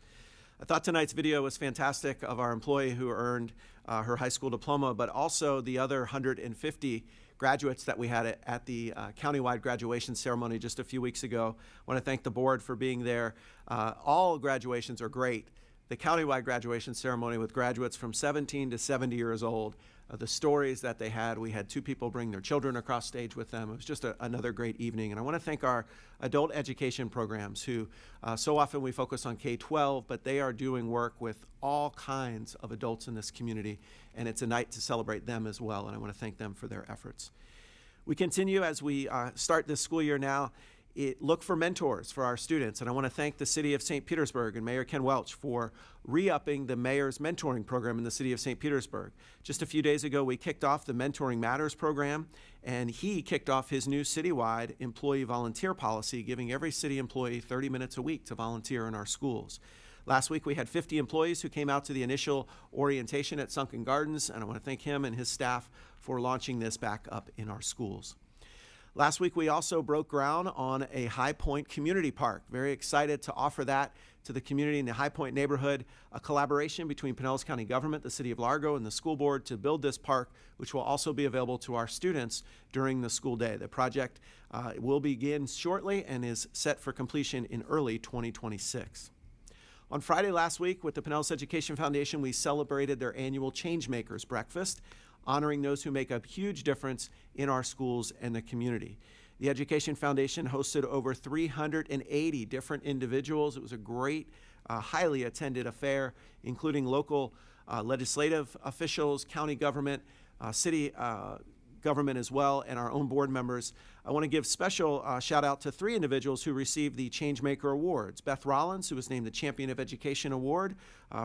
I thought tonight's video was fantastic of our employee who earned her high school diploma, but also the other 150 graduates that we had at the countywide graduation ceremony just a few weeks ago. I want to thank the board for being there. All graduations are great. The countywide graduation ceremony with graduates from 17 to 70 years old, the stories that they had. We had 2 people bring their children across stage with them. It was just another great evening. And I want to thank our adult education programs who so often we focus on K-12, but they are doing work with all kinds of adults in this community. And it's a night to celebrate them as well. And I want to thank them for their efforts. We continue as we start this school year now. Look for mentors for our students. And I want to thank the City of St. Petersburg and Mayor Ken Welch for re-upping the mayor's mentoring program in the City of St. Petersburg. Just a few days ago, we kicked off the Mentoring Matters program, and he kicked off his new citywide employee volunteer policy, giving every city employee 30 minutes a week to volunteer in our schools. Last week, we had 50 employees who came out to the initial orientation at Sunken Gardens, and I want to thank him and his staff for launching this back up in our schools. Last week, we also broke ground on a High Point community park. Very excited to offer that to the community in the High Point neighborhood, a collaboration between Pinellas County government, the City of Largo, and the school board to build this park, which will also be available to our students during the school day. The project will begin shortly and is set for completion in early 2026. On Friday last week, with the Pinellas Education Foundation, we celebrated their annual Changemakers Breakfast, honoring those who make a huge difference in our schools and the community. The Education Foundation hosted over 380 different individuals. It was a great, highly attended affair, including local legislative officials, county government, city government as well, and our own board members. I want to give special shout out to 3 individuals who received the Changemaker Awards. Beth Rollins, who was named the Champion of Education Award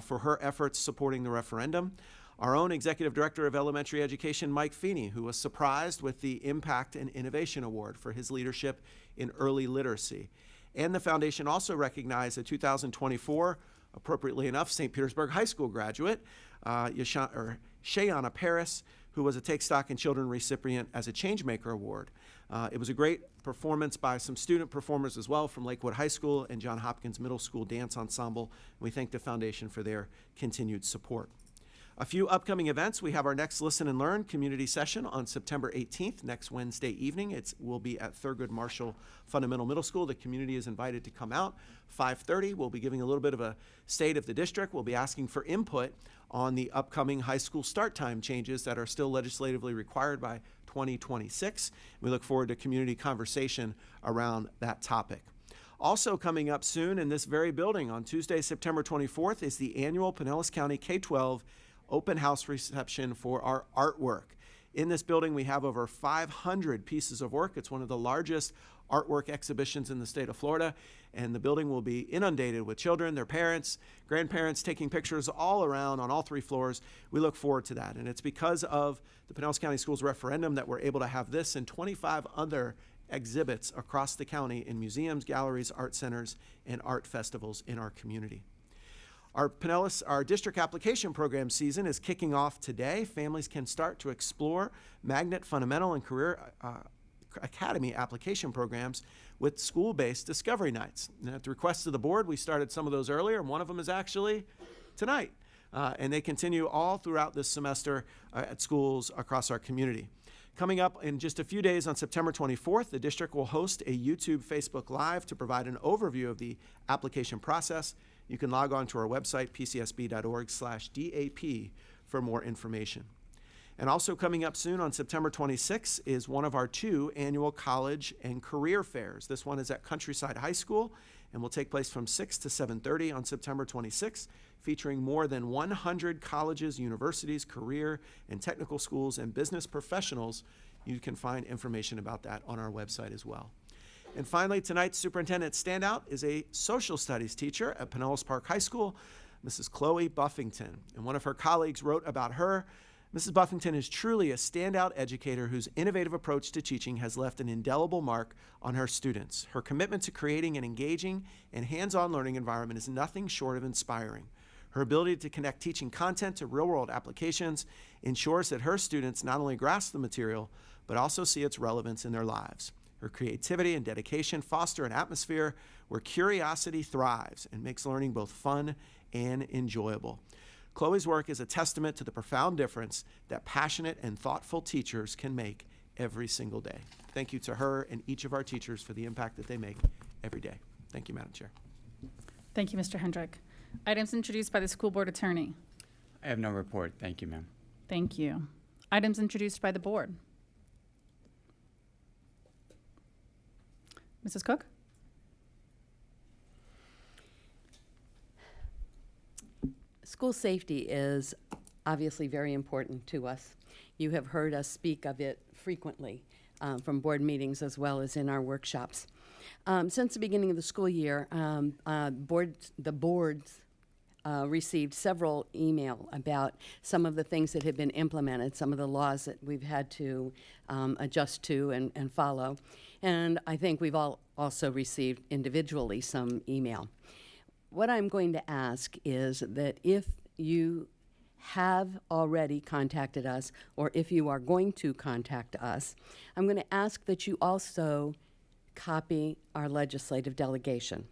for her efforts supporting the referendum. Our own Executive Director of Elementary Education, Mike Feeney, who was surprised with the Impact and Innovation Award for his leadership in early literacy. And the foundation also recognized a 2024, appropriately enough, St. Petersburg High School graduate, Shayana Paris, who was a Take Stock in Children recipient as a Changemaker Award. It was a great performance by some student performers as well from Lakewood High School and John Hopkins Middle School Dance Ensemble. We thank the foundation for their continued support. A few upcoming events. We have our next Listen and Learn community session on September 18th, next Wednesday evening. It will be at Thurgood Marshall Fundamental Middle School. The community is invited to come out. 5:30, we'll be giving a little bit of a state of the district. We'll be asking for input on the upcoming high school start time changes that are still legislatively required by 2026. We look forward to community conversation around that topic. Also coming up soon in this very building on Tuesday, September 24th, is the annual Pinellas County K-12 open house reception for our artwork. In this building, we have over 500 pieces of work. It's one of the largest artwork exhibitions in the state of Florida, and the building will be inundated with children, their parents, grandparents taking pictures all around on all 3 floors. We look forward to that, and it's because of the Pinellas County Schools referendum that we're able to have this and 25 other exhibits across the county in museums, galleries, art centers, and art festivals in our community. Our district application program season is kicking off today. Families can start to explore Magnet Fundamental and Career Academy application programs with school-based discovery nights. And at the request of the board, we started some of those earlier, and one of them is actually tonight. And they continue all throughout this semester at schools across our community. Coming up in just a few days on September 24th, the district will host a YouTube Facebook Live to provide an overview of the application process. You can log on to our website, pcsb.org/DAP, for more information. And also coming up soon on September 26th is one of our 2 annual college and career fairs. This one is at Countryside High School and will take place from 6 to 7:30 on September 26th, featuring more than 100 colleges, universities, career and technical schools, and business professionals. You can find information about that on our website as well. And finally, tonight's superintendent standout is a social studies teacher at Pinellas Park High School, Mrs. Chloe Buffington. And one of her colleagues wrote about her. Mrs. Buffington is truly a standout educator whose innovative approach to teaching has left an indelible mark on her students. Her commitment to creating an engaging and hands-on learning environment is nothing short of inspiring. Her ability to connect teaching content to real-world applications ensures that her students not only grasp the material, but also see its relevance in their lives. Her creativity and dedication foster an atmosphere where curiosity thrives and makes learning both fun and enjoyable. Chloe's work is a testament to the profound difference that passionate and thoughtful teachers can make every single day. Thank you to her and each of our teachers for the impact that they make every day. Thank you, Madam Chair. Thank you, Mr. Hendrick. Items introduced by the school board attorney. I have no report. Thank you, ma'am. Thank you. Items introduced by the board. Mrs. Cook? School safety is obviously very important to us. You have heard us speak of it frequently from board meetings as well as in our workshops. Since the beginning of the school year, the boards received several email about some of the things that have been implemented, some of the laws that we've had to adjust to and follow. And I think we've all also received individually some email. what I'm going to ask is that if you have already contacted us, or if you are going to contact us, I'm going to ask that you also copy our legislative delegation.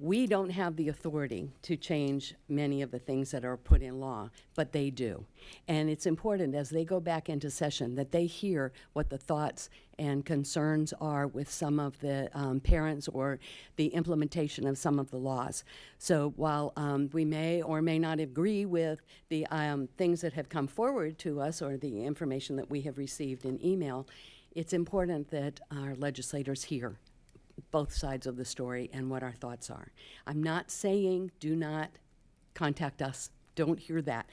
We don't have the authority to change many of the things that are put in law, but they do. And it's important as they go back into session that they hear what the thoughts and concerns are with some of the parents or the implementation of some of the laws. So while we may or may not agree with the things that have come forward to us or the information that we have received in email, it's important that our legislators hear both sides of the story and what our thoughts are. I'm not saying do not contact us. Don't hear that.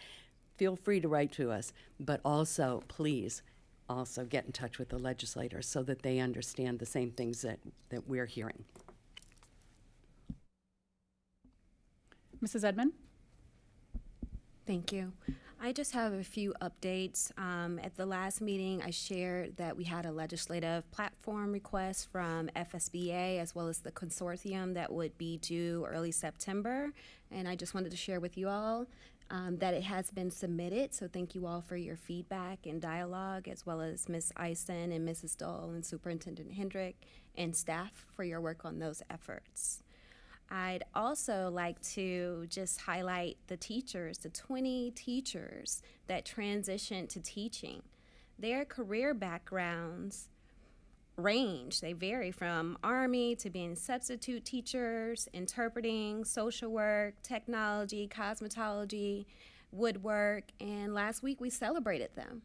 Feel free to write to us, but also please also get in touch with the legislators so that they understand the same things that we're hearing. Mrs. Edmond? Thank you. I just have a few updates. At the last meeting, I shared that we had a legislative platform request from FSBA as well as the consortium that would be due early September. And I just wanted to share with you all that it has been submitted. So thank you all for your feedback and dialogue, as well as Ms. Eisen and Mrs. Dole and Superintendent Hendrick and staff for your work on those efforts. I'd also like to just highlight the teachers, the 20 teachers that transitioned to teaching. Their career backgrounds range. They vary from Army to being substitute teachers, interpreting, social work, technology, cosmetology, woodwork, and last week we celebrated them.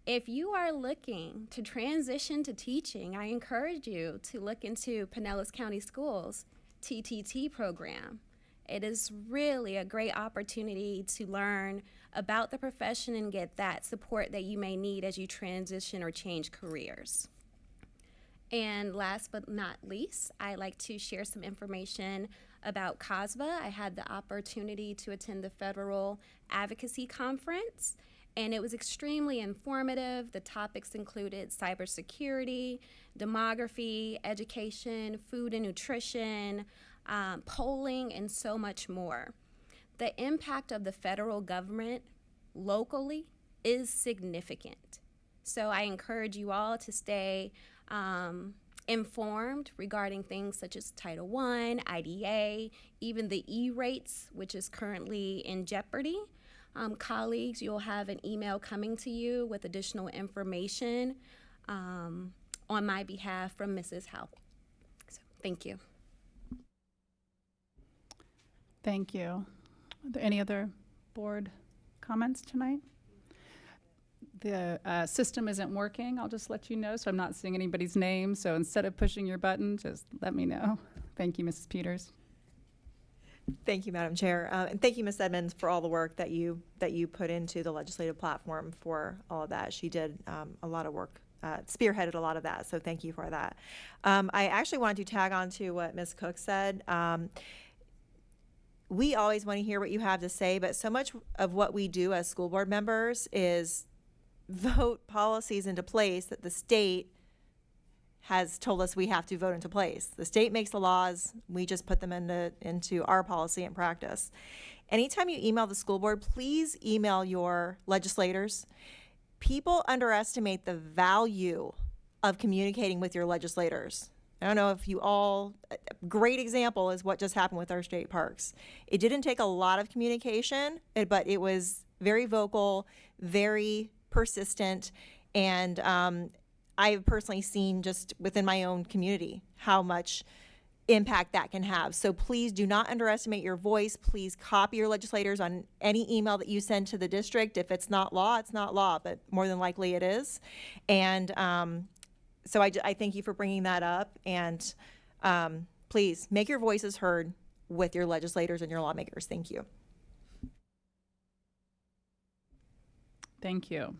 If you are looking to transition to teaching, I encourage you to look into Pinellas County Schools TTT program. It is really a great opportunity to learn about the profession and get that support that you may need as you transition or change careers. And last but not least, I'd like to share some information about COSBA. I had the opportunity to attend the Federal Advocacy Conference, and it was extremely informative. The topics included cybersecurity, demography, education, food and nutrition, polling, and so much more. The impact of the federal government locally is significant. So I encourage you all to stay informed regarding things such as Title I, IDA, even the E-rates, which is currently in jeopardy. Colleagues, you'll have an email coming to you with additional information on my behalf from Mrs. Howell. So, thank you. Thank you. Are there any other board comments tonight? The system isn't working. I'll just let you know, so I'm not seeing anybody's name. So instead of pushing your button, just let me know. Thank you, Mrs. Peters. Thank you, Madam Chair, and thank you, Ms. Edmonds, for all the work that you put into the legislative platform for all of that. She did a lot of work, spearheaded a lot of that, so thank you for that. I actually wanted to tag on to what Ms. Cook said. We always want to hear what you have to say, but so much of what we do as school board members is vote policies into place that the state has told us we have to vote into place. The state makes the laws, we just put them into our policy and practice. Anytime you email the school board, please email your legislators. People underestimate the value of communicating with your legislators. I don't know if you all, a great example is what just happened with our state parks. It didn't take a lot of communication, but it was very vocal, very persistent, and I've personally seen just within my own community how much impact that can have. So please do not underestimate your voice. Please copy your legislators on any email that you send to the district. If it's not law, it's not law, but more than likely it is. And so I thank you for bringing that up. And please make your voices heard with your legislators and your lawmakers. Thank you. Thank you.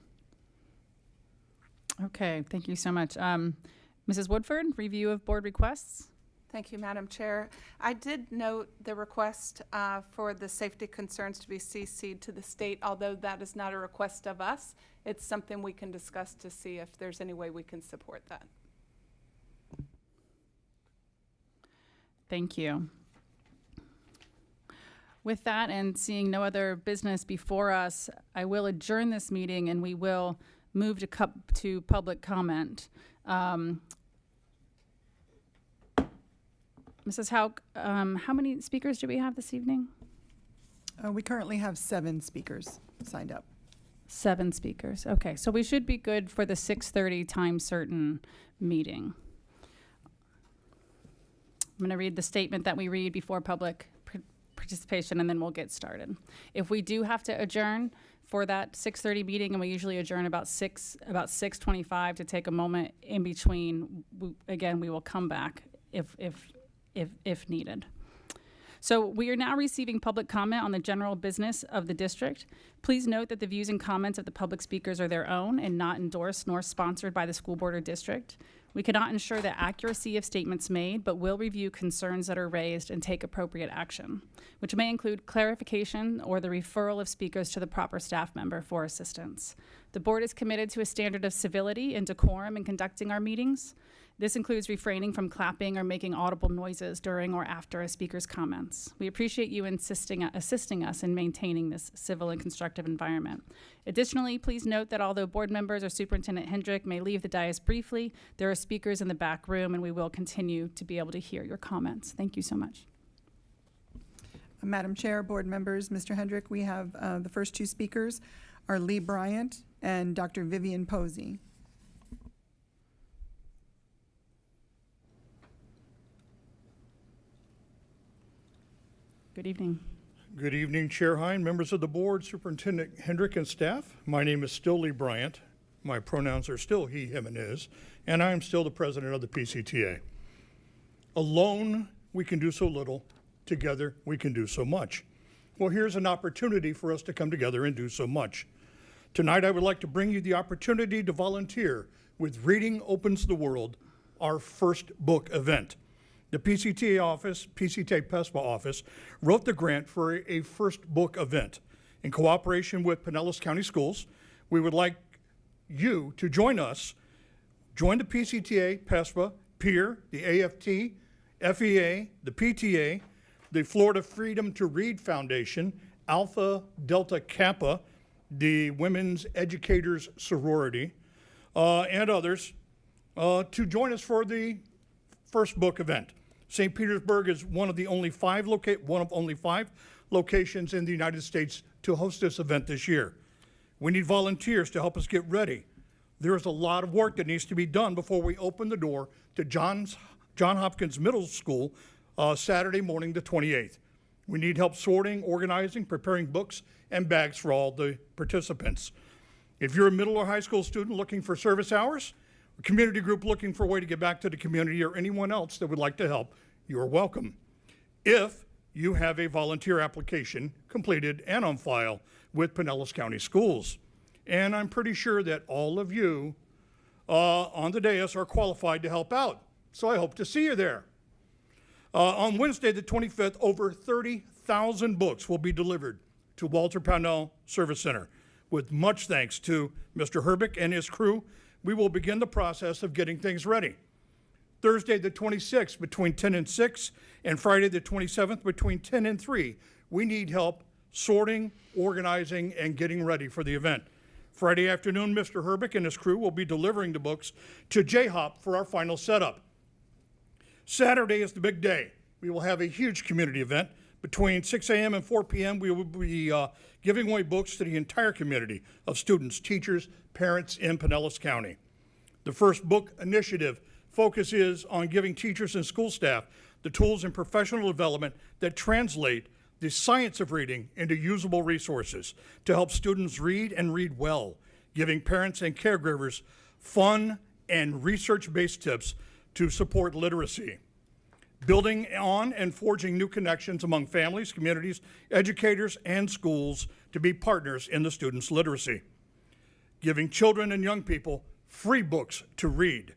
Okay, thank you so much. Mrs. Woodford, review of board requests. Thank you, Madam Chair. I did note the request for the safety concerns to be CC'd to the state, although that is not a request of us. It's something we can discuss to see if there's any way we can support that. Thank you. With that, and seeing no other business before us, I will adjourn this meeting and we will move to public comment. Mrs. Hauk, how many speakers do we have this evening? We currently have 7 speakers signed up. 7 speakers. Okay, so we should be good for the 6:30 time certain meeting. I'm going to read the statement that we read before public participation, and then we'll get started. If we do have to adjourn for that 6:30 meeting, and we usually adjourn about 6:25 to take a moment in between, again, we will come back if needed. So we are now receiving public comment on the general business of the district. Please note that the views and comments of the public speakers are their own and not endorsed nor sponsored by the school board or district. We cannot ensure the accuracy of statements made, but will review concerns that are raised and take appropriate action, which may include clarification or the referral of speakers to the proper staff member for assistance. The board is committed to a standard of civility and decorum in conducting our meetings. This includes refraining from clapping or making audible noises during or after a speaker's comments. We appreciate you assisting us in maintaining this civil and constructive environment. Additionally, please note that although board members or Superintendent Hendrick may leave the dais briefly, there are speakers in the back room and we will continue to be able to hear your comments. Thank you so much. Madam Chair, board members, Mr. Hendrick, we have the first 2 speakers are Lee Bryant and Dr. Vivian Posey. Good evening. Good evening, Chair Hine, members of the board, Superintendent Hendrick, and staff. My name is still Lee Bryant. My pronouns are still he, him, and his, and I am still the president of the PCTA. Alone, we can do so little. Together, we can do so much. Well, here's an opportunity for us to come together and do so much. Tonight, I would like to bring you the opportunity to volunteer with Reading Opens the World, our first book event. The PCTA office, PCTA PESPA office, wrote the grant for a first book event. In cooperation with Pinellas County Schools, we would like you to join us. Join the PCTA, PESPA, PEER, the AFT, FEA, the PTA, the Florida Freedom to Read Foundation, Alpha Delta Kappa, the Women's Educators Sorority, and others, to join us for the first book event. St. Petersburg is one of only 5 locations in the United States to host this event this year. We need volunteers to help us get ready. There is a lot of work that needs to be done before we open the door to John Hopkins Middle School Saturday morning, the 28th. We need help sorting, organizing, preparing books and bags for all the participants. If you're a middle or high school student looking for service hours, a community group looking for a way to get back to the community, or anyone else that would like to help, you are welcome. If you have a volunteer application completed and on file with Pinellas County Schools. And I'm pretty sure that all of you on the dais are qualified to help out. So I hope to see you there. On Wednesday, the 25th, over 30,000 books will be delivered to Walter Pownell Service Center. With much thanks to Mr. Herbick and his crew, we will begin the process of getting things ready. Thursday, the 26th, between 10 and 6, and Friday, the 27th, between 10 and 3. We need help sorting, organizing, and getting ready for the event. Friday afternoon, Mr. Herbick and his crew will be delivering the books to J-Hop for our final setup. Saturday is the big day. We will have a huge community event. Between 6 a.m. and 4 p.m., we will be giving away books to the entire community of students, teachers, parents in Pinellas County. The first book initiative focuses on giving teachers and school staff the tools and professional development that translate the science of reading into usable resources to help students read and read well, giving parents and caregivers fun and research-based tips to support literacy. Building on and forging new connections among families, communities, educators, and schools to be partners in the students' literacy. Giving children and young people free books to read,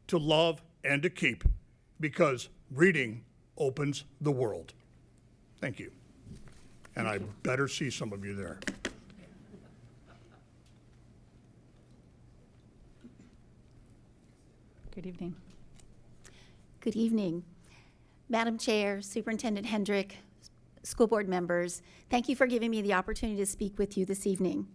to love, and to keep, because reading opens the world. Thank you. And I better see some of you there. Good evening. Good evening. Madam Chair, Superintendent Hendrick, school board members, thank you for giving me the opportunity to speak with you this evening.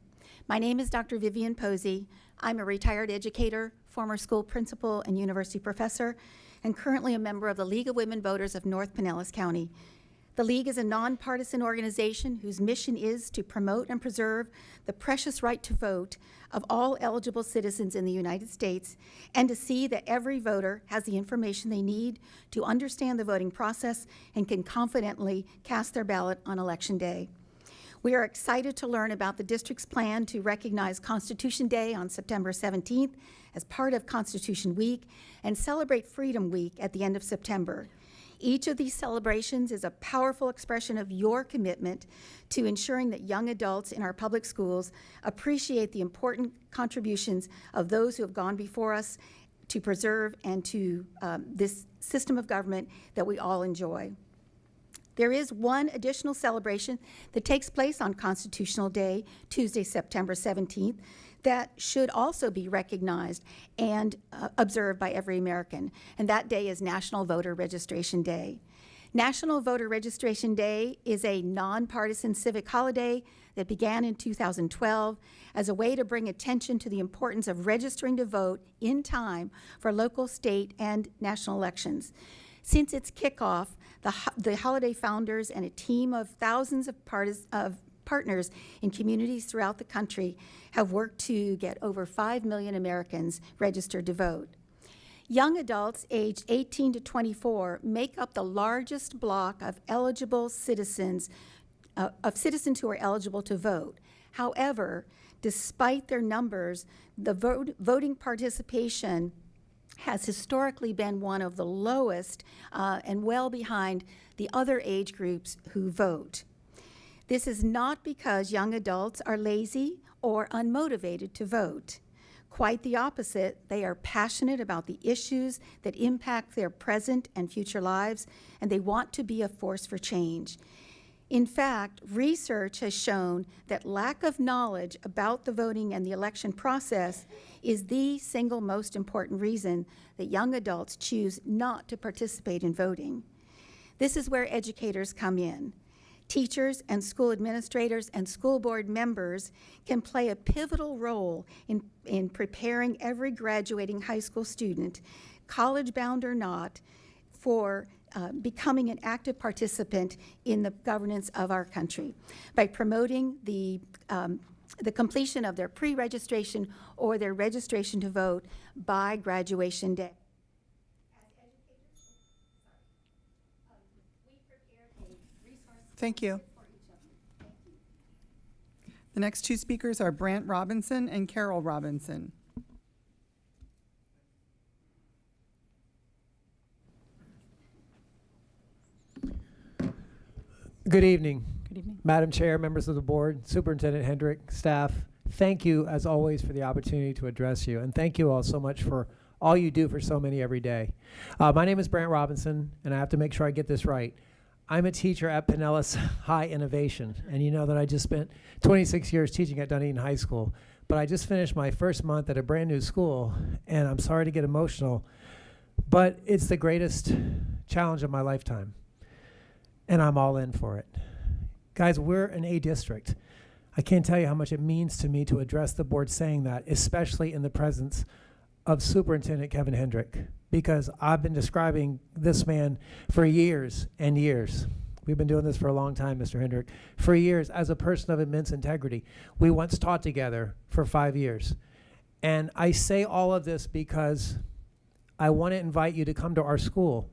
My name is Dr. Vivian Posey. I'm a retired educator, former school principal and university professor, and currently a member of the League of Women Voters of North Pinellas County. The League is a nonpartisan organization whose mission is to promote and preserve the precious right to vote of all eligible citizens in the United States, and to see that every voter has the information they need to understand the voting process and can confidently cast their ballot on Election Day. We are excited to learn about the district's plan to recognize Constitution Day on September 17th as part of Constitution Week and celebrate Freedom Week at the end of September. Each of these celebrations is a powerful expression of your commitment to ensuring that young adults in our public schools appreciate the important contributions of those who have gone before us to preserve and to this system of government that we all enjoy. There is one additional celebration that takes place on Constitutional Day, Tuesday, September 17th, that should also be recognized and observed by every American, and that day is National Voter Registration Day. National Voter Registration Day is a nonpartisan civic holiday that began in 2012 as a way to bring attention to the importance of registering to vote in time for local, state, and national elections. Since its kickoff, the holiday founders and a team of thousands of partners in communities throughout the country have worked to get over 5 million Americans registered to vote. Young adults aged 18 to 24 make up the largest block of eligible citizens, who are eligible to vote. However, despite their numbers, the voting participation has historically been one of the lowest and well behind the other age groups who vote. This is not because young adults are lazy or unmotivated to vote. Quite the opposite, they are passionate about the issues that impact their present and future lives, and they want to be a force for change. In fact, research has shown that lack of knowledge about the voting and the election process is the single most important reason that young adults choose not to participate in voting. This is where educators come in. Teachers and school administrators and school board members can play a pivotal role in preparing every graduating high school student, college-bound or not, for becoming an active participant in the governance of our country by promoting the completion of their pre-registration or their registration to vote by graduation day. Thank you. The next two speakers are Brant Robinson and Carol Robinson. Good evening. Good evening. Madam Chair, members of the board, Superintendent Hendrick, staff, thank you as always for the opportunity to address you, and thank you all so much for all you do for so many every day. My name is Brant Robinson, and I have to make sure I get this right. I'm a teacher at Pinellas High Innovation, and you know that I just spent 26 years teaching at Dunedin High School, but I just finished my first month at a brand new school, and I'm sorry to get emotional, but it's the greatest challenge of my lifetime, and I'm all in for it. Guys, we're an A district. I can't tell you how much it means to me to address the board saying that, especially in the presence of Superintendent Kevin Hendrick, because I've been describing this man for years and years. We've been doing this for a long time, Mr. Hendrick, for years as a person of immense integrity. We once taught together for 5 years. And I say all of this because I want to invite you to come to our school.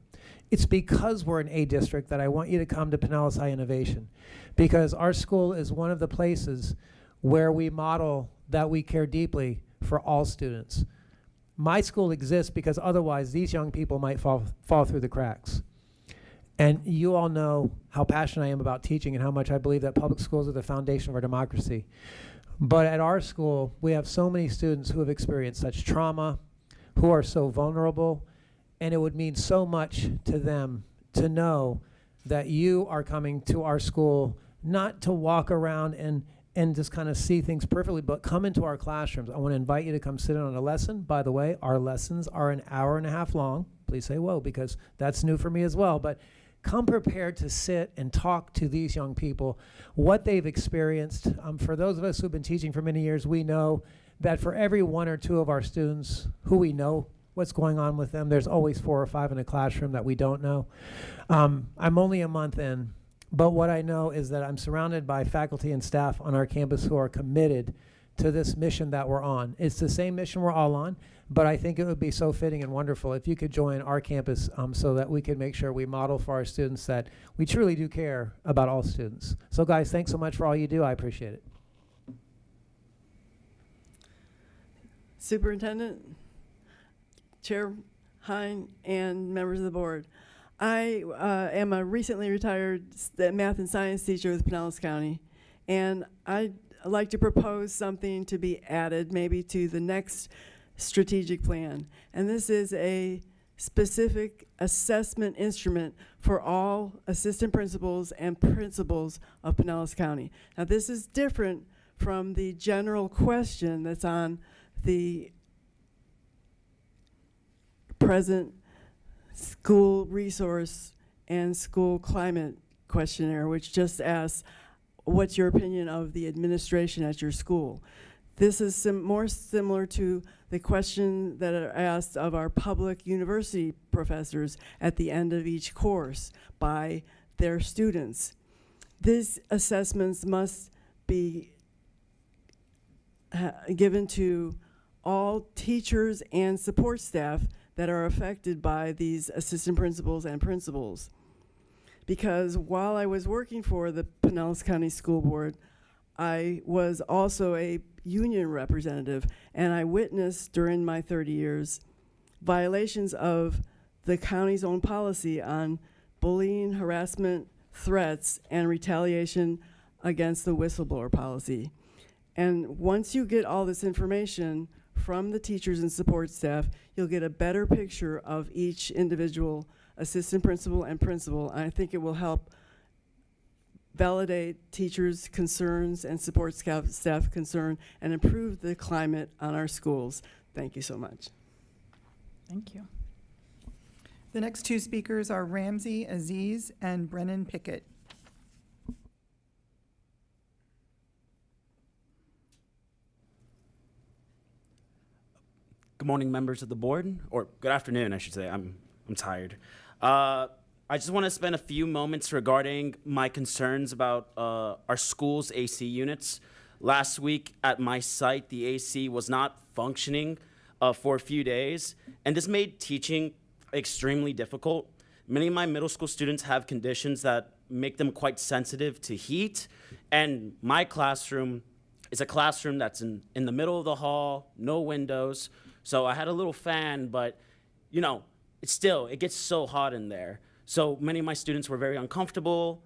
It's because we're an A district that I want you to come to Pinellas High Innovation, because our school is one of the places where we model that we care deeply for all students. My school exists because otherwise these young people might fall through the cracks. And you all know how passionate I am about teaching and how much I believe that public schools are the foundation of our democracy. But at our school, we have so many students who have experienced such trauma, who are so vulnerable, and it would mean so much to them to know that you are coming to our school not to walk around and just kind of see things perfectly, but come into our classrooms. I want to invite you to come sit in on a lesson. By the way, our lessons are an hour and a half long. Please say whoa, because that's new for me as well. But come prepared to sit and talk to these young people, what they've experienced. For those of us who've been teaching for many years, we know that for every one or two of our students who we know what's going on with them, there's always 4 or 5 in a classroom that we don't know. I'm only a month in, but what I know is that I'm surrounded by faculty and staff on our campus who are committed to this mission that we're on. It's the same mission we're all on, but I think it would be so fitting and wonderful if you could join our campus so that we can make sure we model for our students that we truly do care about all students. So guys, thanks so much for all you do. I appreciate it. Superintendent, Chair Hine, and members of the board. I am a recently retired math and science teacher with Pinellas County, and I'd like to propose something to be added maybe to the next strategic plan. And this is a specific assessment instrument for all assistant principals and principals of Pinellas County. Now this is different from the general question that's on the present school resource and school climate questionnaire, which just asks, what's your opinion of the administration at your school? This is more similar to the question that are asked of our public university professors at the end of each course by their students. These assessments must be given to all teachers and support staff that are affected by these assistant principals and principals. Because while I was working for the Pinellas County School Board, I was also a union representative, and I witnessed during my 30 years violations of the county's own policy on bullying, harassment, threats, and retaliation against the whistleblower policy. And once you get all this information from the teachers and support staff, you'll get a better picture of each individual assistant principal and principal. And I think it will help validate teachers' concerns and support staff concern and improve the climate on our schools. Thank you so much. Thank you. The next two speakers are Ramsey Aziz and Brennan Pickett. Good morning, members of the board, or good afternoon, I should say. I'm tired. I just want to spend a few moments regarding my concerns about our school's AC units. Last week at my site, the AC was not functioning for a few days, and this made teaching extremely difficult. Many of my middle school students have conditions that make them quite sensitive to heat, and my classroom is a classroom that's in the middle of the hall, no windows. So I had a little fan, but you know, it gets so hot in there. So many of my students were very uncomfortable.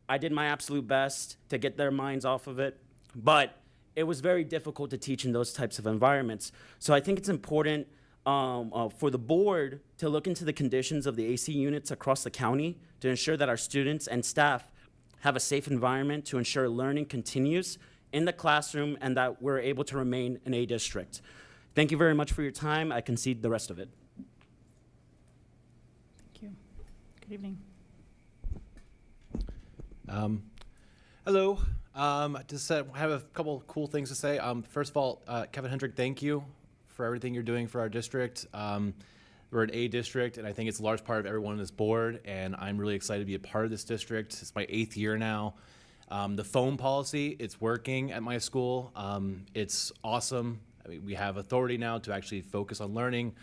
I did my absolute best to get their minds off of it, but it was very difficult to teach in those types of environments. So I think it's important for the board to look into the conditions of the AC units across the county to ensure that our students and staff have a safe environment to ensure learning continues in the classroom and that we're able to remain an A district. Thank you very much for your time. I concede the rest of it. Thank you. Good evening. Hello. Just I have a couple cool things to say. First of all, Kevin Hendrick, thank you for everything you're doing for our district. We're an A district, and I think it's a large part of everyone on this board, and I'm really excited to be a part of this district. It's my 8th year now. The phone policy, it's working at my school. It's awesome. I mean, we have authority now to actually focus on learning.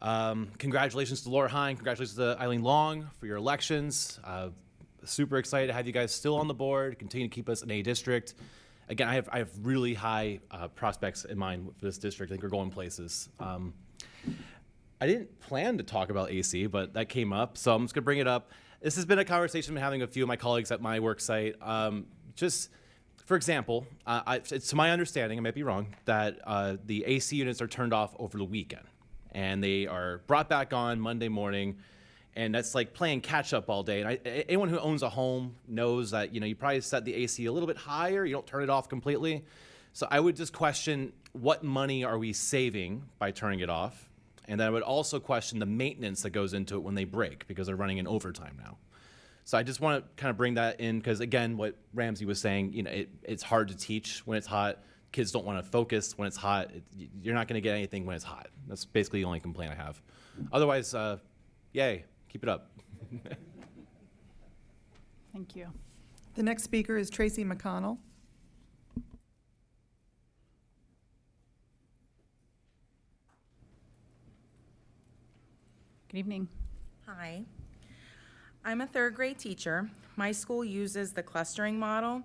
Congratulations to Laura Hine. Congratulations to Eileen Long for your elections. Super excited to have you guys still on the board. Continue to keep us an A district. Again, I have really high prospects in mind for this district. I think we're going places. I didn't plan to talk about AC, but that came up, so I'm just gonna bring it up. This has been a conversation I've been having with a few of my colleagues at my work site. Just for example, it's to my understanding, I might be wrong, that the AC units are turned off over the weekend, and they are brought back on Monday morning, and that's like playing catch up all day. And anyone who owns a home knows that you probably set the AC a little bit higher. You don't turn it off completely. So I would just question what money are we saving by turning it off, and then I would also question the maintenance that goes into it when they break because they're running in overtime now. So I just want to kind of bring that in because, again, what Ramsey was saying, it's hard to teach when it's hot. Kids don't want to focus when it's hot. You're not going to get anything when it's hot. That's basically the only complaint I have. Otherwise, yay, keep it up. Thank you. The next speaker is Tracy McConnell. Good evening. Hi. I'm a third grade teacher. My school uses the clustering model.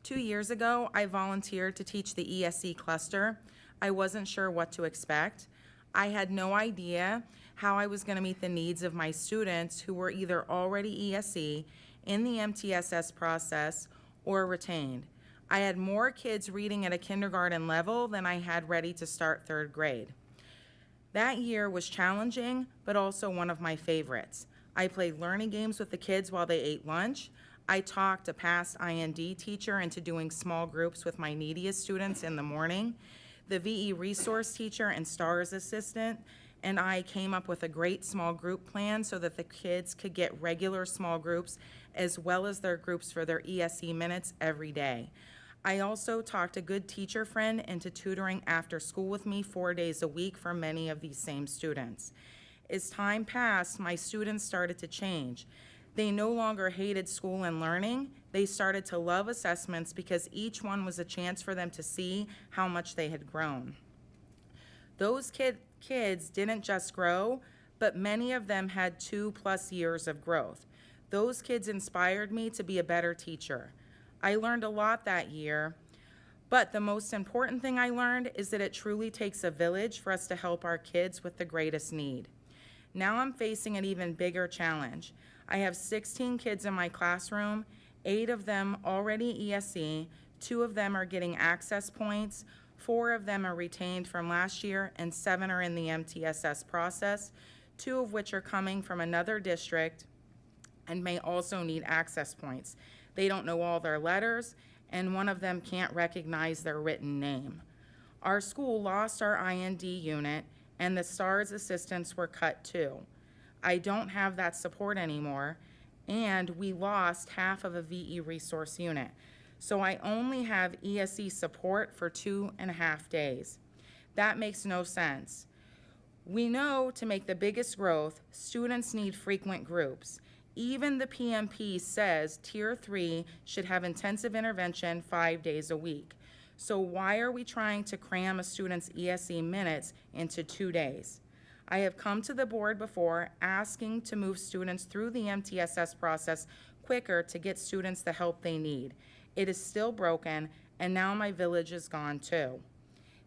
2 years ago, I volunteered to teach the ESE cluster. I wasn't sure what to expect. I had no idea how I was going to meet the needs of my students who were either already ESE, in the MTSS process, or retained. I had more kids reading at a kindergarten level than I had ready to start third grade. That year was challenging, but also one of my favorites. I played learning games with the kids while they ate lunch. I talked a past IND teacher into doing small groups with my neediest students in the morning. The VE resource teacher and STARS assistant and I came up with a great small group plan so that the kids could get regular small groups as well as their groups for their ESE minutes every day. I also talked a good teacher friend into tutoring after school with me 4 days a week for many of these same students. As time passed, my students started to change. They no longer hated school and learning. They started to love assessments because each one was a chance for them to see how much they had grown. Those kids didn't just grow, but many of them had 2+ years of growth. Those kids inspired me to be a better teacher. I learned a lot that year, but the most important thing I learned is that it truly takes a village for us to help our kids with the greatest need. Now I'm facing an even bigger challenge. I have 16 kids in my classroom, 8 of them already ESE, 2 of them are getting access points, 4 of them are retained from last year, and 7 are in the MTSS process, 2 of which are coming from another district and may also need access points. They don't know all their letters, and one of them can't recognize their written name. Our school lost our IND unit, and the STARS assistants were cut too. I don't have that support anymore, and we lost half of a VE resource unit. So I only have ESE support for 2.5 days. That makes no sense. We know to make the biggest growth, students need frequent groups. Even the PMP says Tier 3 should have intensive intervention 5 days a week. So why are we trying to cram a student's ESE minutes into 2 days? I have come to the board before asking to move students through the MTSS process quicker to get students the help they need. It is still broken, and now my village is gone too.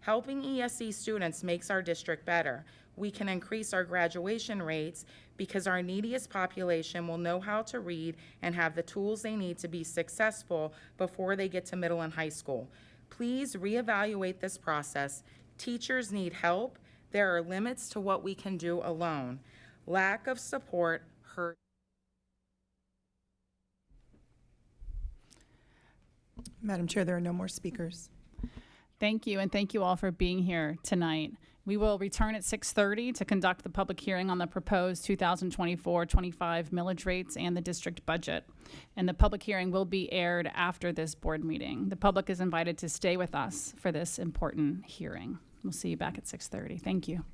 Helping ESE students makes our district better. We can increase our graduation rates because our neediest population will know how to read and have the tools they need to be successful before they get to middle and high school. Please reevaluate this process. Teachers need help. There are limits to what we can do alone. Lack of support hurts. Madam Chair, there are no more speakers. Thank you, and thank you all for being here tonight. We will return at 6:30 to conduct the public hearing on the proposed 2024-25 millage rates and the district budget. And the public hearing will be aired after this board meeting. The public is invited to stay with us for this important hearing. We'll see you back at 6:30. Thank you.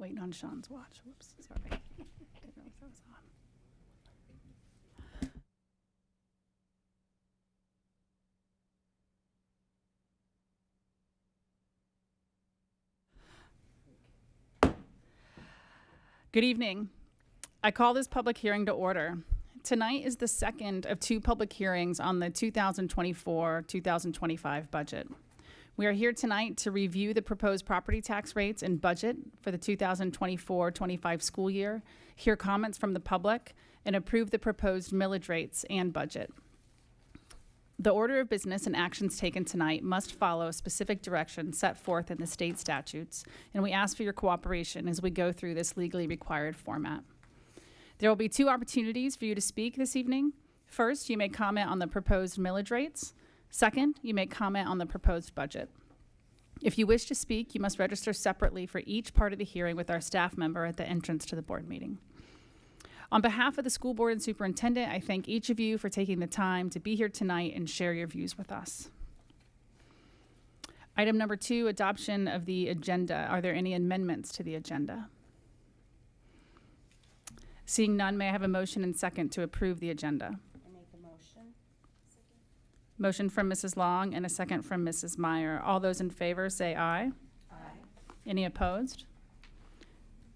Waiting on Sean's watch. Whoops, sorry. Didn't realize that was on. Good evening. I call this public hearing to order. Tonight is the second of two public hearings on the 2024-2025 budget. We are here tonight to review the proposed property tax rates and budget for the 2024-25 school year, hear comments from the public, and approve the proposed millage rates and budget. The order of business and actions taken tonight must follow specific directions set forth in the state statutes, and we ask for your cooperation as we go through this legally required format. There will be two opportunities for you to speak this evening. First, you may comment on the proposed millage rates. Second, you may comment on the proposed budget. If you wish to speak, you must register separately for each part of the hearing with our staff member at the entrance to the board meeting. On behalf of the school board and superintendent, I thank each of you for taking the time to be here tonight and share your views with us. Item number 2, adoption of the agenda. Are there any amendments to the agenda? Seeing none, may I have a motion and second to approve the agenda? I make a motion. Motion from Mrs. Long and a second from Mrs. Meyer. All those in favor say aye. Aye. Any opposed?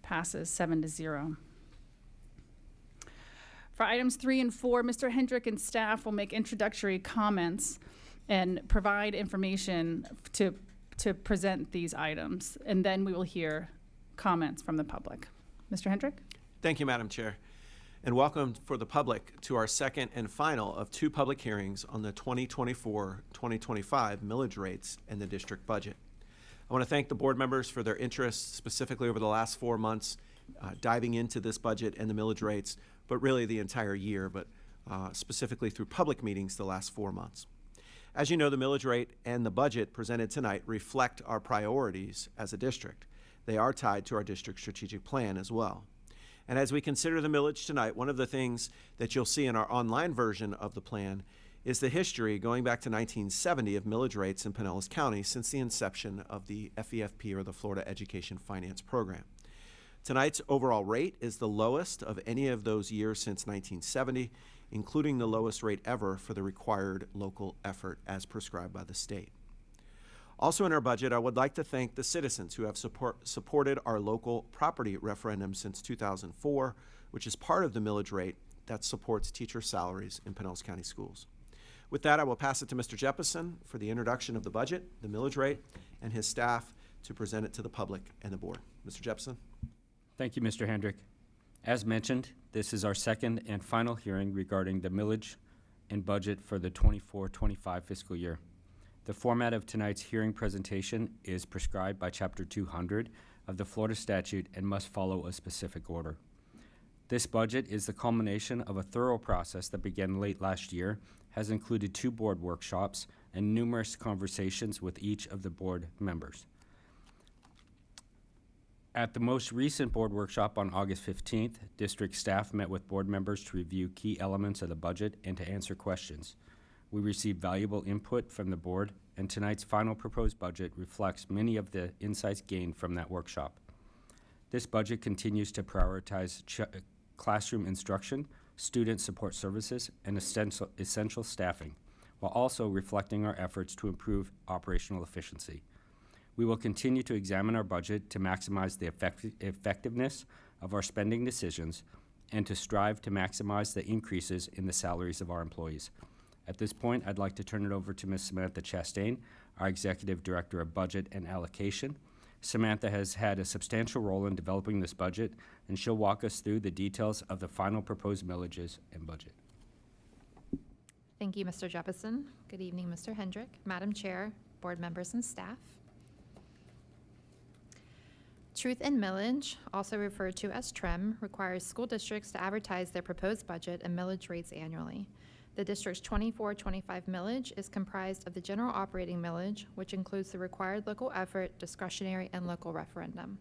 Passes 7-0. For items 3 and 4, Mr. Hendrick and staff will make introductory comments and provide information to present these items, and then we will hear comments from the public. Mr. Hendrick? Thank you, Madam Chair, and welcome for the public to our second and final of two public hearings on the 2024-2025 millage rates and the district budget. I want to thank the board members for their interest, specifically over the last 4 months, diving into this budget and the millage rates, but really the entire year, but specifically through public meetings the last 4 months. As you know, the millage rate and the budget presented tonight reflect our priorities as a district. They are tied to our district strategic plan as well. And as we consider the millage tonight, one of the things that you'll see in our online version of the plan is the history going back to 1970 of millage rates in Pinellas County since the inception of the FEFP, or the Florida Education Finance Program. Tonight's overall rate is the lowest of any of those years since 1970, including the lowest rate ever for the required local effort as prescribed by the state. Also in our budget, I would like to thank the citizens who have supported our local property referendum since 2004, which is part of the millage rate that supports teacher salaries in Pinellas County Schools. With that, I will pass it to Mr. Jeppesen for the introduction of the budget, the millage rate, and his staff to present it to the public and the board. Mr. Jeppesen. Thank you, Mr. Hendrick. As mentioned, this is our second and final hearing regarding the millage and budget for the 24-25 fiscal year. The format of tonight's hearing presentation is prescribed by Chapter 200 of the Florida statute and must follow a specific order. This budget is the culmination of a thorough process that began late last year, has included 2 board workshops, and numerous conversations with each of the board members. At the most recent board workshop on August 15th, district staff met with board members to review key elements of the budget and to answer questions. We received valuable input from the board, and tonight's final proposed budget reflects many of the insights gained from that workshop. This budget continues to prioritize classroom instruction, student support services, and essential staffing, while also reflecting our efforts to improve operational efficiency. We will continue to examine our budget to maximize the effectiveness of our spending decisions and to strive to maximize the increases in the salaries of our employees. At this point, I'd like to turn it over to Ms. Samantha Chastain, our Executive Director of Budget and Allocation. Samantha has had a substantial role in developing this budget, and she'll walk us through the details of the final proposed millages and budget. Thank you, Mr. Jeppesen. Good evening, Mr. Hendrick, Madam Chair, board members, and staff. Truth in millage, also referred to as TRIM, requires school districts to advertise their proposed budget and millage rates annually. The district's 24-25 millage is comprised of the general operating millage, which includes the required local effort, discretionary, and local referendum.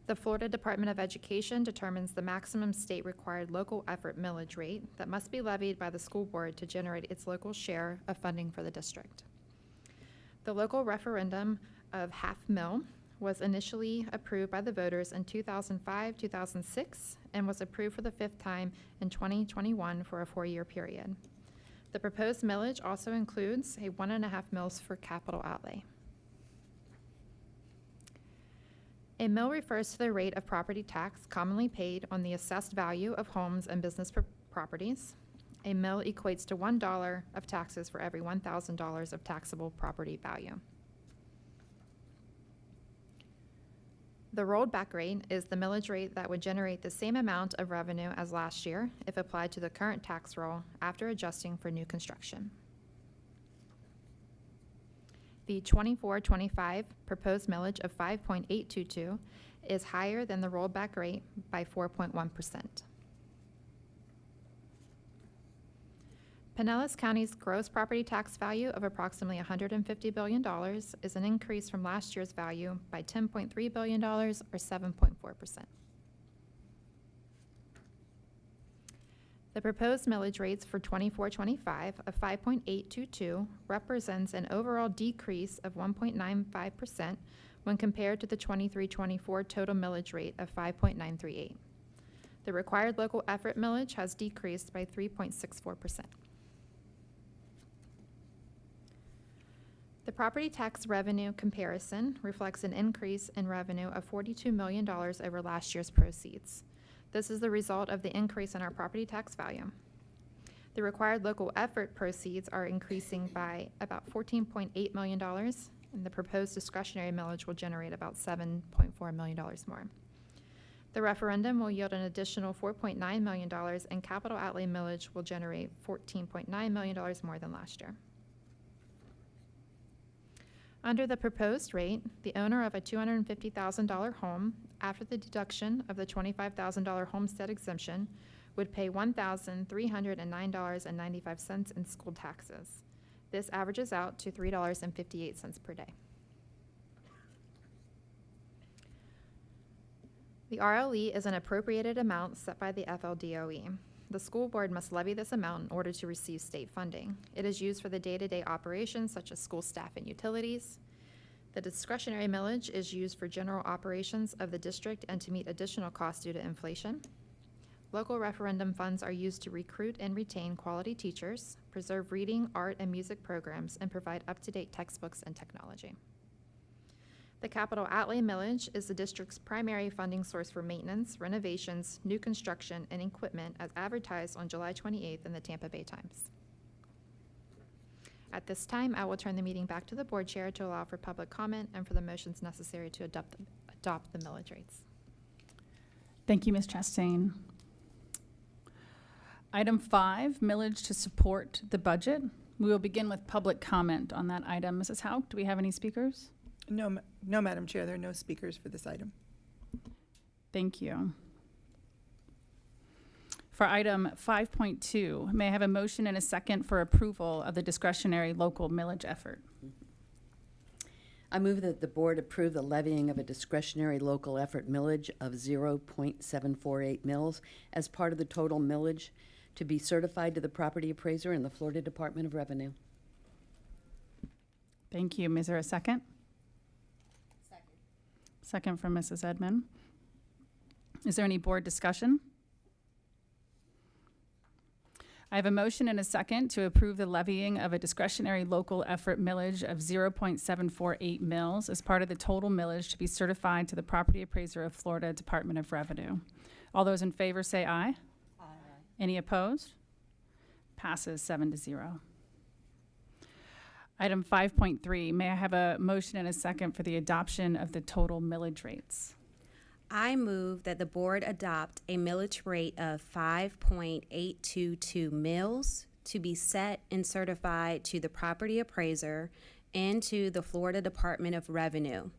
The Florida Department of Education determines the maximum state required local effort millage rate that must be levied by the school board to generate its local share of funding for the district. The local referendum of half mil was initially approved by the voters in 2005, 2006, and was approved for the 5th time in 2021 for a 4-year period. The proposed millage also includes a 1.5 mils for capital outlay. A mill refers to the rate of property tax commonly paid on the assessed value of homes and business properties. A mill equates to $1 of taxes for every $1,000 of taxable property value. The rolled back rate is the millage rate that would generate the same amount of revenue as last year if applied to the current tax roll after adjusting for new construction. The 24-25 proposed millage of 5.822 is higher than the rollback rate by 4.1%. Pinellas County's gross property tax value of approximately $150 billion is an increase from last year's value by $10.3 billion, or 7.4%. The proposed millage rates for 24-25 of 5.822 represents an overall decrease of 1.95% when compared to the 23-24 total millage rate of 5.938. The required local effort millage has decreased by 3.64%. The property tax revenue comparison reflects an increase in revenue of $42 million over last year's proceeds. This is the result of the increase in our property tax value. The required local effort proceeds are increasing by about $14.8 million, and the proposed discretionary millage will generate about $7.4 million more. The referendum will yield an additional $4.9 million, and capital outlay millage will generate $14.9 million more than last year. Under the proposed rate, the owner of a $250,000 home, after the deduction of the $25,000 homestead exemption, would pay $1,309.95 in school taxes. This averages out to $3.58 per day. The RLE is an appropriated amount set by the FLDOE. The school board must levy this amount in order to receive state funding. It is used for the day-to-day operations such as school staff and utilities. The discretionary millage is used for general operations of the district and to meet additional costs due to inflation. Local referendum funds are used to recruit and retain quality teachers, preserve reading, art, and music programs, and provide up-to-date textbooks and technology. The capital outlay millage is the district's primary funding source for maintenance, renovations, new construction, and equipment as advertised on July 28th in the Tampa Bay Times. At this time, I will turn the meeting back to the board chair to allow for public comment and for the motions necessary to adopt the millage rates. Thank you, Ms. Chastain. Item 5, millage to support the budget. We will begin with public comment on that item. Mrs. Hauk, do we have any speakers? No, Madam Chair, there are no speakers for this item. Thank you. For item 5.2, may I have a motion and a second for approval of the discretionary local millage effort? I move that the board approve the levying of a discretionary local effort millage of 0.748 mils as part of the total millage to be certified to the property appraiser in the Florida Department of Revenue. Thank you. Is there a second? Second from Mrs. Edmond. Is there any board discussion? I have a motion and a second to approve the levying of a discretionary local effort millage of 0.748 mils as part of the total millage to be certified to the property appraiser of Florida Department of Revenue. All those in favor say aye. Aye. Any opposed? Passes 7-0. Item 5.3, may I have a motion and a second for the adoption of the total millage rates? I move that the board adopt a millage rate of 5.822 mils to be set and certified to the property appraiser and to the Florida Department of Revenue.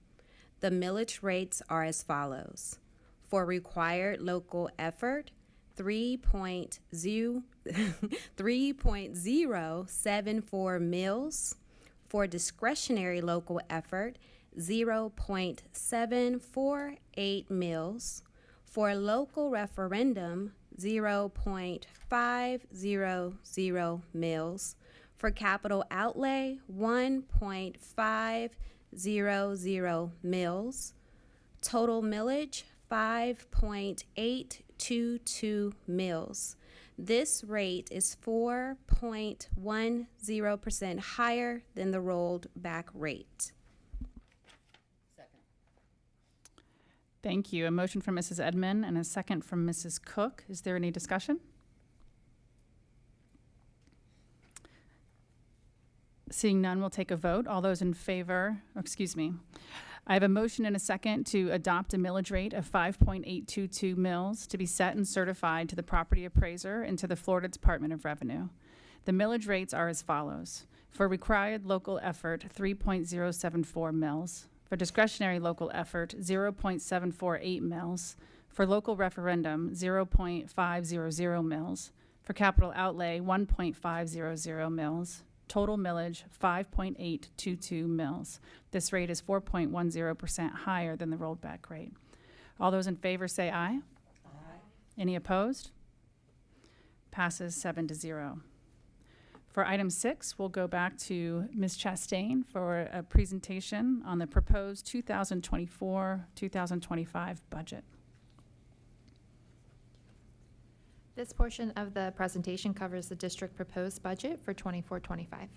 The millage rates are as follows. For required local effort, 3.074 mils. For discretionary local effort, 0.748 mils. For local referendum, 0.500 mils. For capital outlay, 1.5 mills. Total millage, 5.822 mills. This rate is 4.10% higher than the rolled back rate. Thank you. A motion from Mrs. Edmond and a second from Mrs. Cook. Is there any discussion? Seeing none, we'll take a vote. All those in favor, I have a motion and a second to adopt a millage rate of 5.822 mills to be set and certified to the property appraiser and to the Florida Department of Revenue. The millage rates are as follows. For required local effort, 3.074 mills. For discretionary local effort, 0.748 mills. For local referendum, 0.500 mills. For capital outlay, 1.500 mills. Total millage, 5.822 mills. This rate is 4.10% higher than the rolled back rate. All those in favor say aye. Aye. Any opposed? Passes 7-0. For item 6, we'll go back to Ms. Chastain for a presentation on the proposed 2024-2025 budget. This portion of the presentation covers the district proposed budget for 24-25.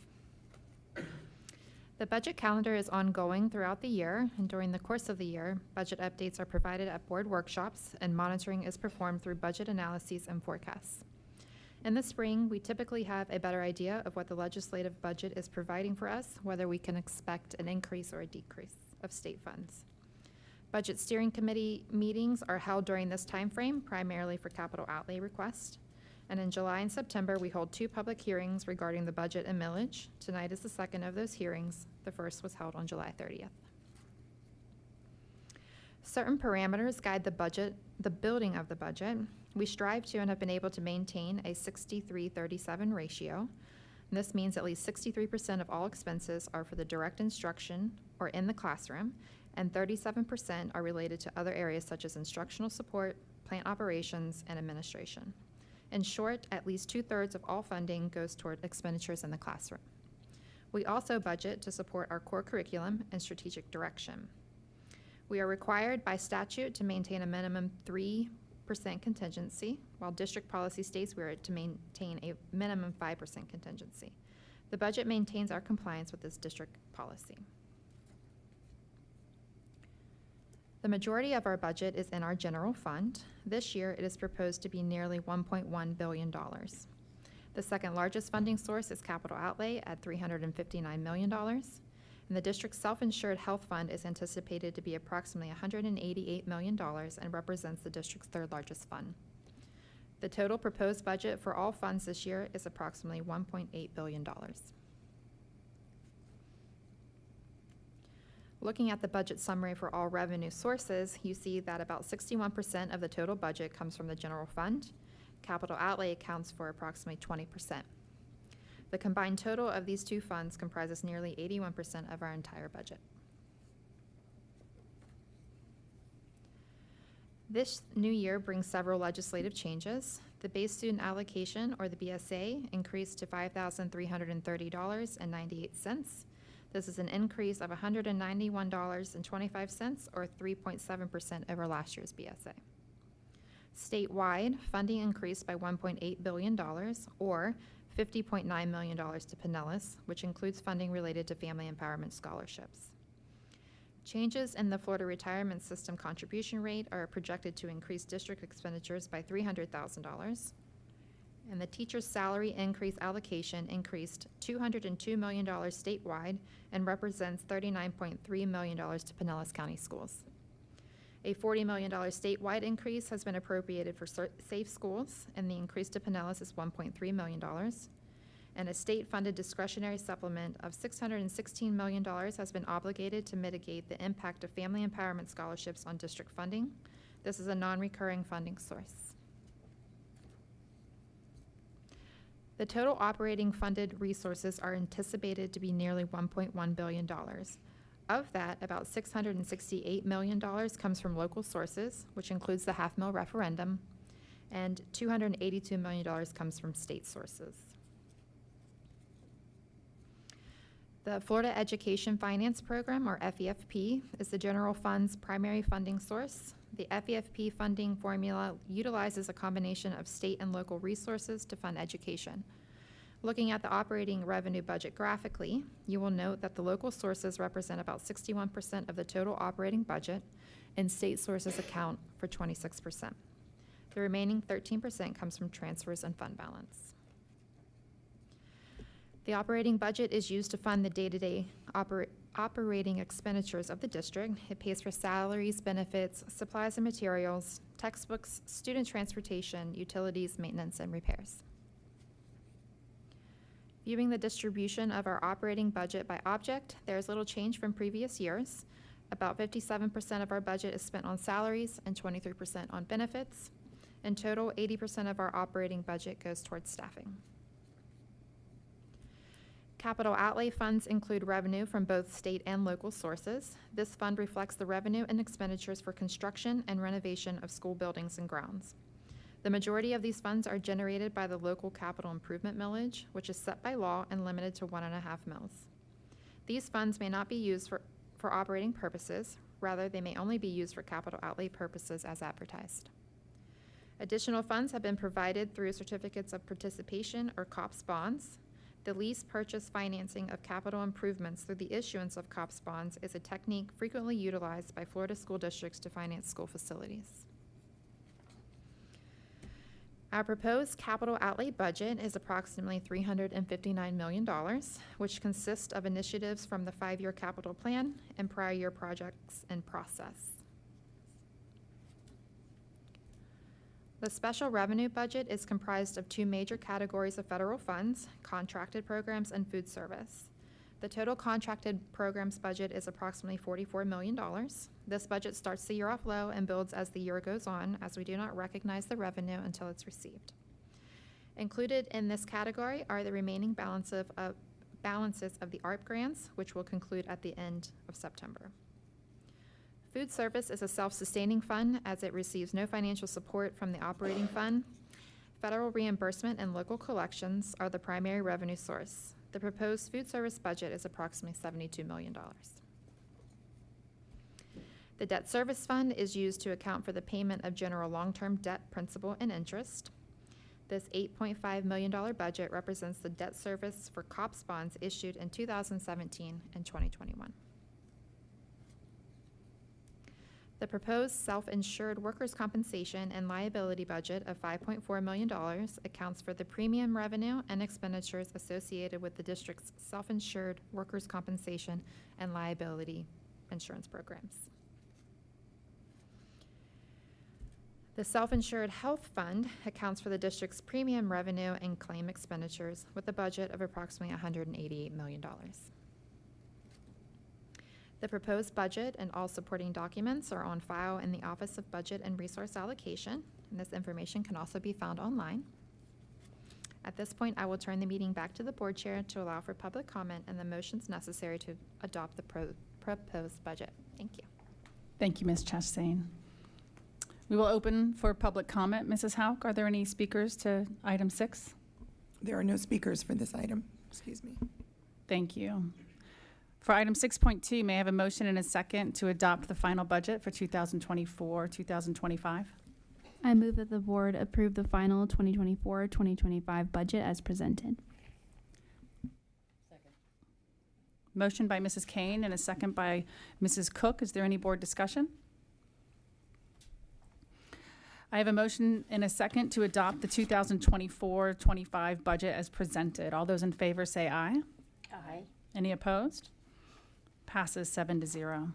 The budget calendar is ongoing throughout the year, and during the course of the year, budget updates are provided at board workshops, and monitoring is performed through budget analyses and forecasts. In the spring, we typically have a better idea of what the legislative budget is providing for us, whether we can expect an increase or a decrease of state funds. Budget steering committee meetings are held during this time frame, primarily for capital outlay requests. And in July and September, we hold 2 public hearings regarding the budget and millage. Tonight is the second of those hearings. The first was held on July 30th. Certain parameters guide the building of the budget. We strive to and have been able to maintain a 63-37 ratio. And this means at least 63% of all expenses are for the direct instruction or in the classroom, and 37% are related to other areas such as instructional support, plant operations, and administration. In short, at least 2/3 of all funding goes toward expenditures in the classroom. We also budget to support our core curriculum and strategic direction. We are required by statute to maintain a minimum 3% contingency, while district policy states we are to maintain a minimum 5% contingency. The budget maintains our compliance with this district policy. The majority of our budget is in our general fund. This year, it is proposed to be nearly $1.1 billion. The second largest funding source is capital outlay at $359 million. And the district's self-insured health fund is anticipated to be approximately $188 million and represents the district's third largest fund. The total proposed budget for all funds this year is approximately $1.8 billion. Looking at the budget summary for all revenue sources, you see that about 61% of the total budget comes from the general fund. Capital outlay accounts for approximately 20%. The combined total of these two funds comprises nearly 81% of our entire budget. This new year brings several legislative changes. The base student allocation, or the BSA, increased to $5,330.98. This is an increase of $191.25, or 3.7% over last year's BSA. Statewide, funding increased by $1.8 billion, or $50.9 million to Pinellas, which includes funding related to family empowerment scholarships. Changes in the Florida retirement system contribution rate are projected to increase district expenditures by $300,000. And the teacher's salary increase allocation increased $202 million statewide and represents $39.3 million to Pinellas County Schools. A $40 million statewide increase has been appropriated for safe schools, and the increase to Pinellas is $1.3 million. And a state-funded discretionary supplement of $616 million has been obligated to mitigate the impact of family empowerment scholarships on district funding. This is a non-recurring funding source. The total operating funded resources are anticipated to be nearly $1.1 billion. Of that, about $668 million comes from local sources, which includes the half-mil referendum, and $282 million comes from state sources. The Florida Education Finance Program, or FEFP, is the general fund's primary funding source. The FEFP funding formula utilizes a combination of state and local resources to fund education. Looking at the operating revenue budget graphically, you will note that the local sources represent about 61% of the total operating budget, and state sources account for 26%. The remaining 13% comes from transfers and fund balance. The operating budget is used to fund the day-to-day operating expenditures of the district. It pays for salaries, benefits, supplies and materials, textbooks, student transportation, utilities, maintenance, and repairs. Viewing the distribution of our operating budget by object, there is little change from previous years. About 57% of our budget is spent on salaries and 23% on benefits. In total, 80% of our operating budget goes towards staffing. Capital outlay funds include revenue from both state and local sources. This fund reflects the revenue and expenditures for construction and renovation of school buildings and grounds. The majority of these funds are generated by the local capital improvement millage, which is set by law and limited to 1.5 mils. These funds may not be used for operating purposes. Rather, they may only be used for capital outlay purposes as advertised. Additional funds have been provided through certificates of participation or COPS bonds. The lease purchase financing of capital improvements through the issuance of COPS bonds is a technique frequently utilized by Florida school districts to finance school facilities. Our proposed capital outlay budget is approximately $359 million, which consists of initiatives from the 5-year capital plan and prior year projects in process. The special revenue budget is comprised of 2 major categories of federal funds: contracted programs and food service. The total contracted programs budget is approximately $44 million. This budget starts the year off low and builds as the year goes on, as we do not recognize the revenue until it's received. Included in this category are the remaining balances of the ARP grants, which will conclude at the end of September. Food service is a self-sustaining fund as it receives no financial support from the operating fund. Federal reimbursement and local collections are the primary revenue source. The proposed food service budget is approximately $72 million. The debt service fund is used to account for the payment of general long-term debt principal and interest. This $8.5 million budget represents the debt service for COPS bonds issued in 2017 and 2021. The proposed self-insured workers' compensation and liability budget of $5.4 million accounts for the premium revenue and expenditures associated with the district's self-insured workers' compensation and liability insurance programs. The self-insured health fund accounts for the district's premium revenue and claim expenditures with a budget of approximately $188 million. The proposed budget and all supporting documents are on file in the Office of Budget and Resource Allocation, and this information can also be found online. At this point, I will turn the meeting back to the board chair to allow for public comment and the motions necessary to adopt the proposed budget. Thank you. Thank you, Ms. Chastain. We will open for public comment. Mrs. Hauk, are there any speakers to item 6? There are no speakers for this item. Excuse me. Thank you. For item 6.2, may I have a motion and a second to adopt the final budget for 2024-2025? I move that the board approve the final 2024-2025 budget as presented. Second. Motion by Mrs. Kane and a second by Mrs. Cook. Is there any board discussion? I have a motion and a second to adopt the 2024-25 budget as presented. All those in favor say aye. Aye. Any opposed? Passes 7-0.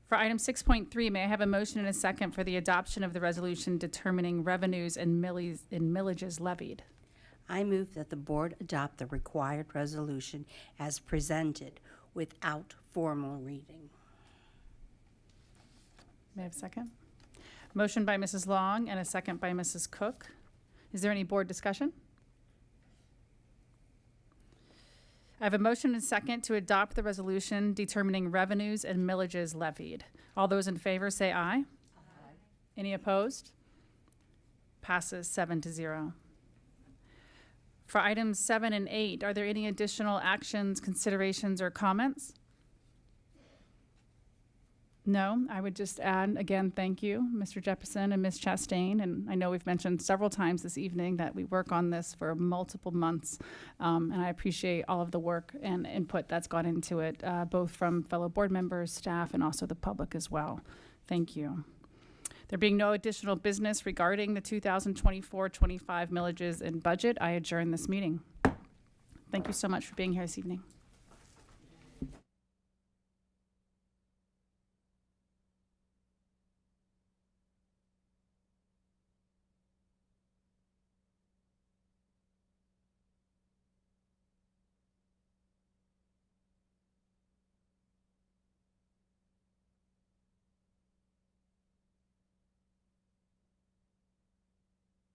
For item 6.3, may I have a motion and a second for the adoption of the resolution determining revenues and millages levied? I move that the board adopt the required resolution as presented without formal reading. May I have a second? Motion by Mrs. Long and a second by Mrs. Cook. Is there any board discussion? I have a motion and a second to adopt the resolution determining revenues and millages levied. All those in favor say aye. Aye. Any opposed? Passes 7-0. For items 7 and 8, are there any additional actions, considerations, or comments? No, I would just add, again, thank you, Mr. Jefferson and Ms. Chastain. And I know we've mentioned several times this evening that we work on this for multiple months. And I appreciate all of the work and input that's gone into it, both from fellow board members, staff, and also the public as well. Thank you. There being no additional business regarding the 2024-25 millages and budget, I adjourn this meeting. Thank you so much for being here this evening.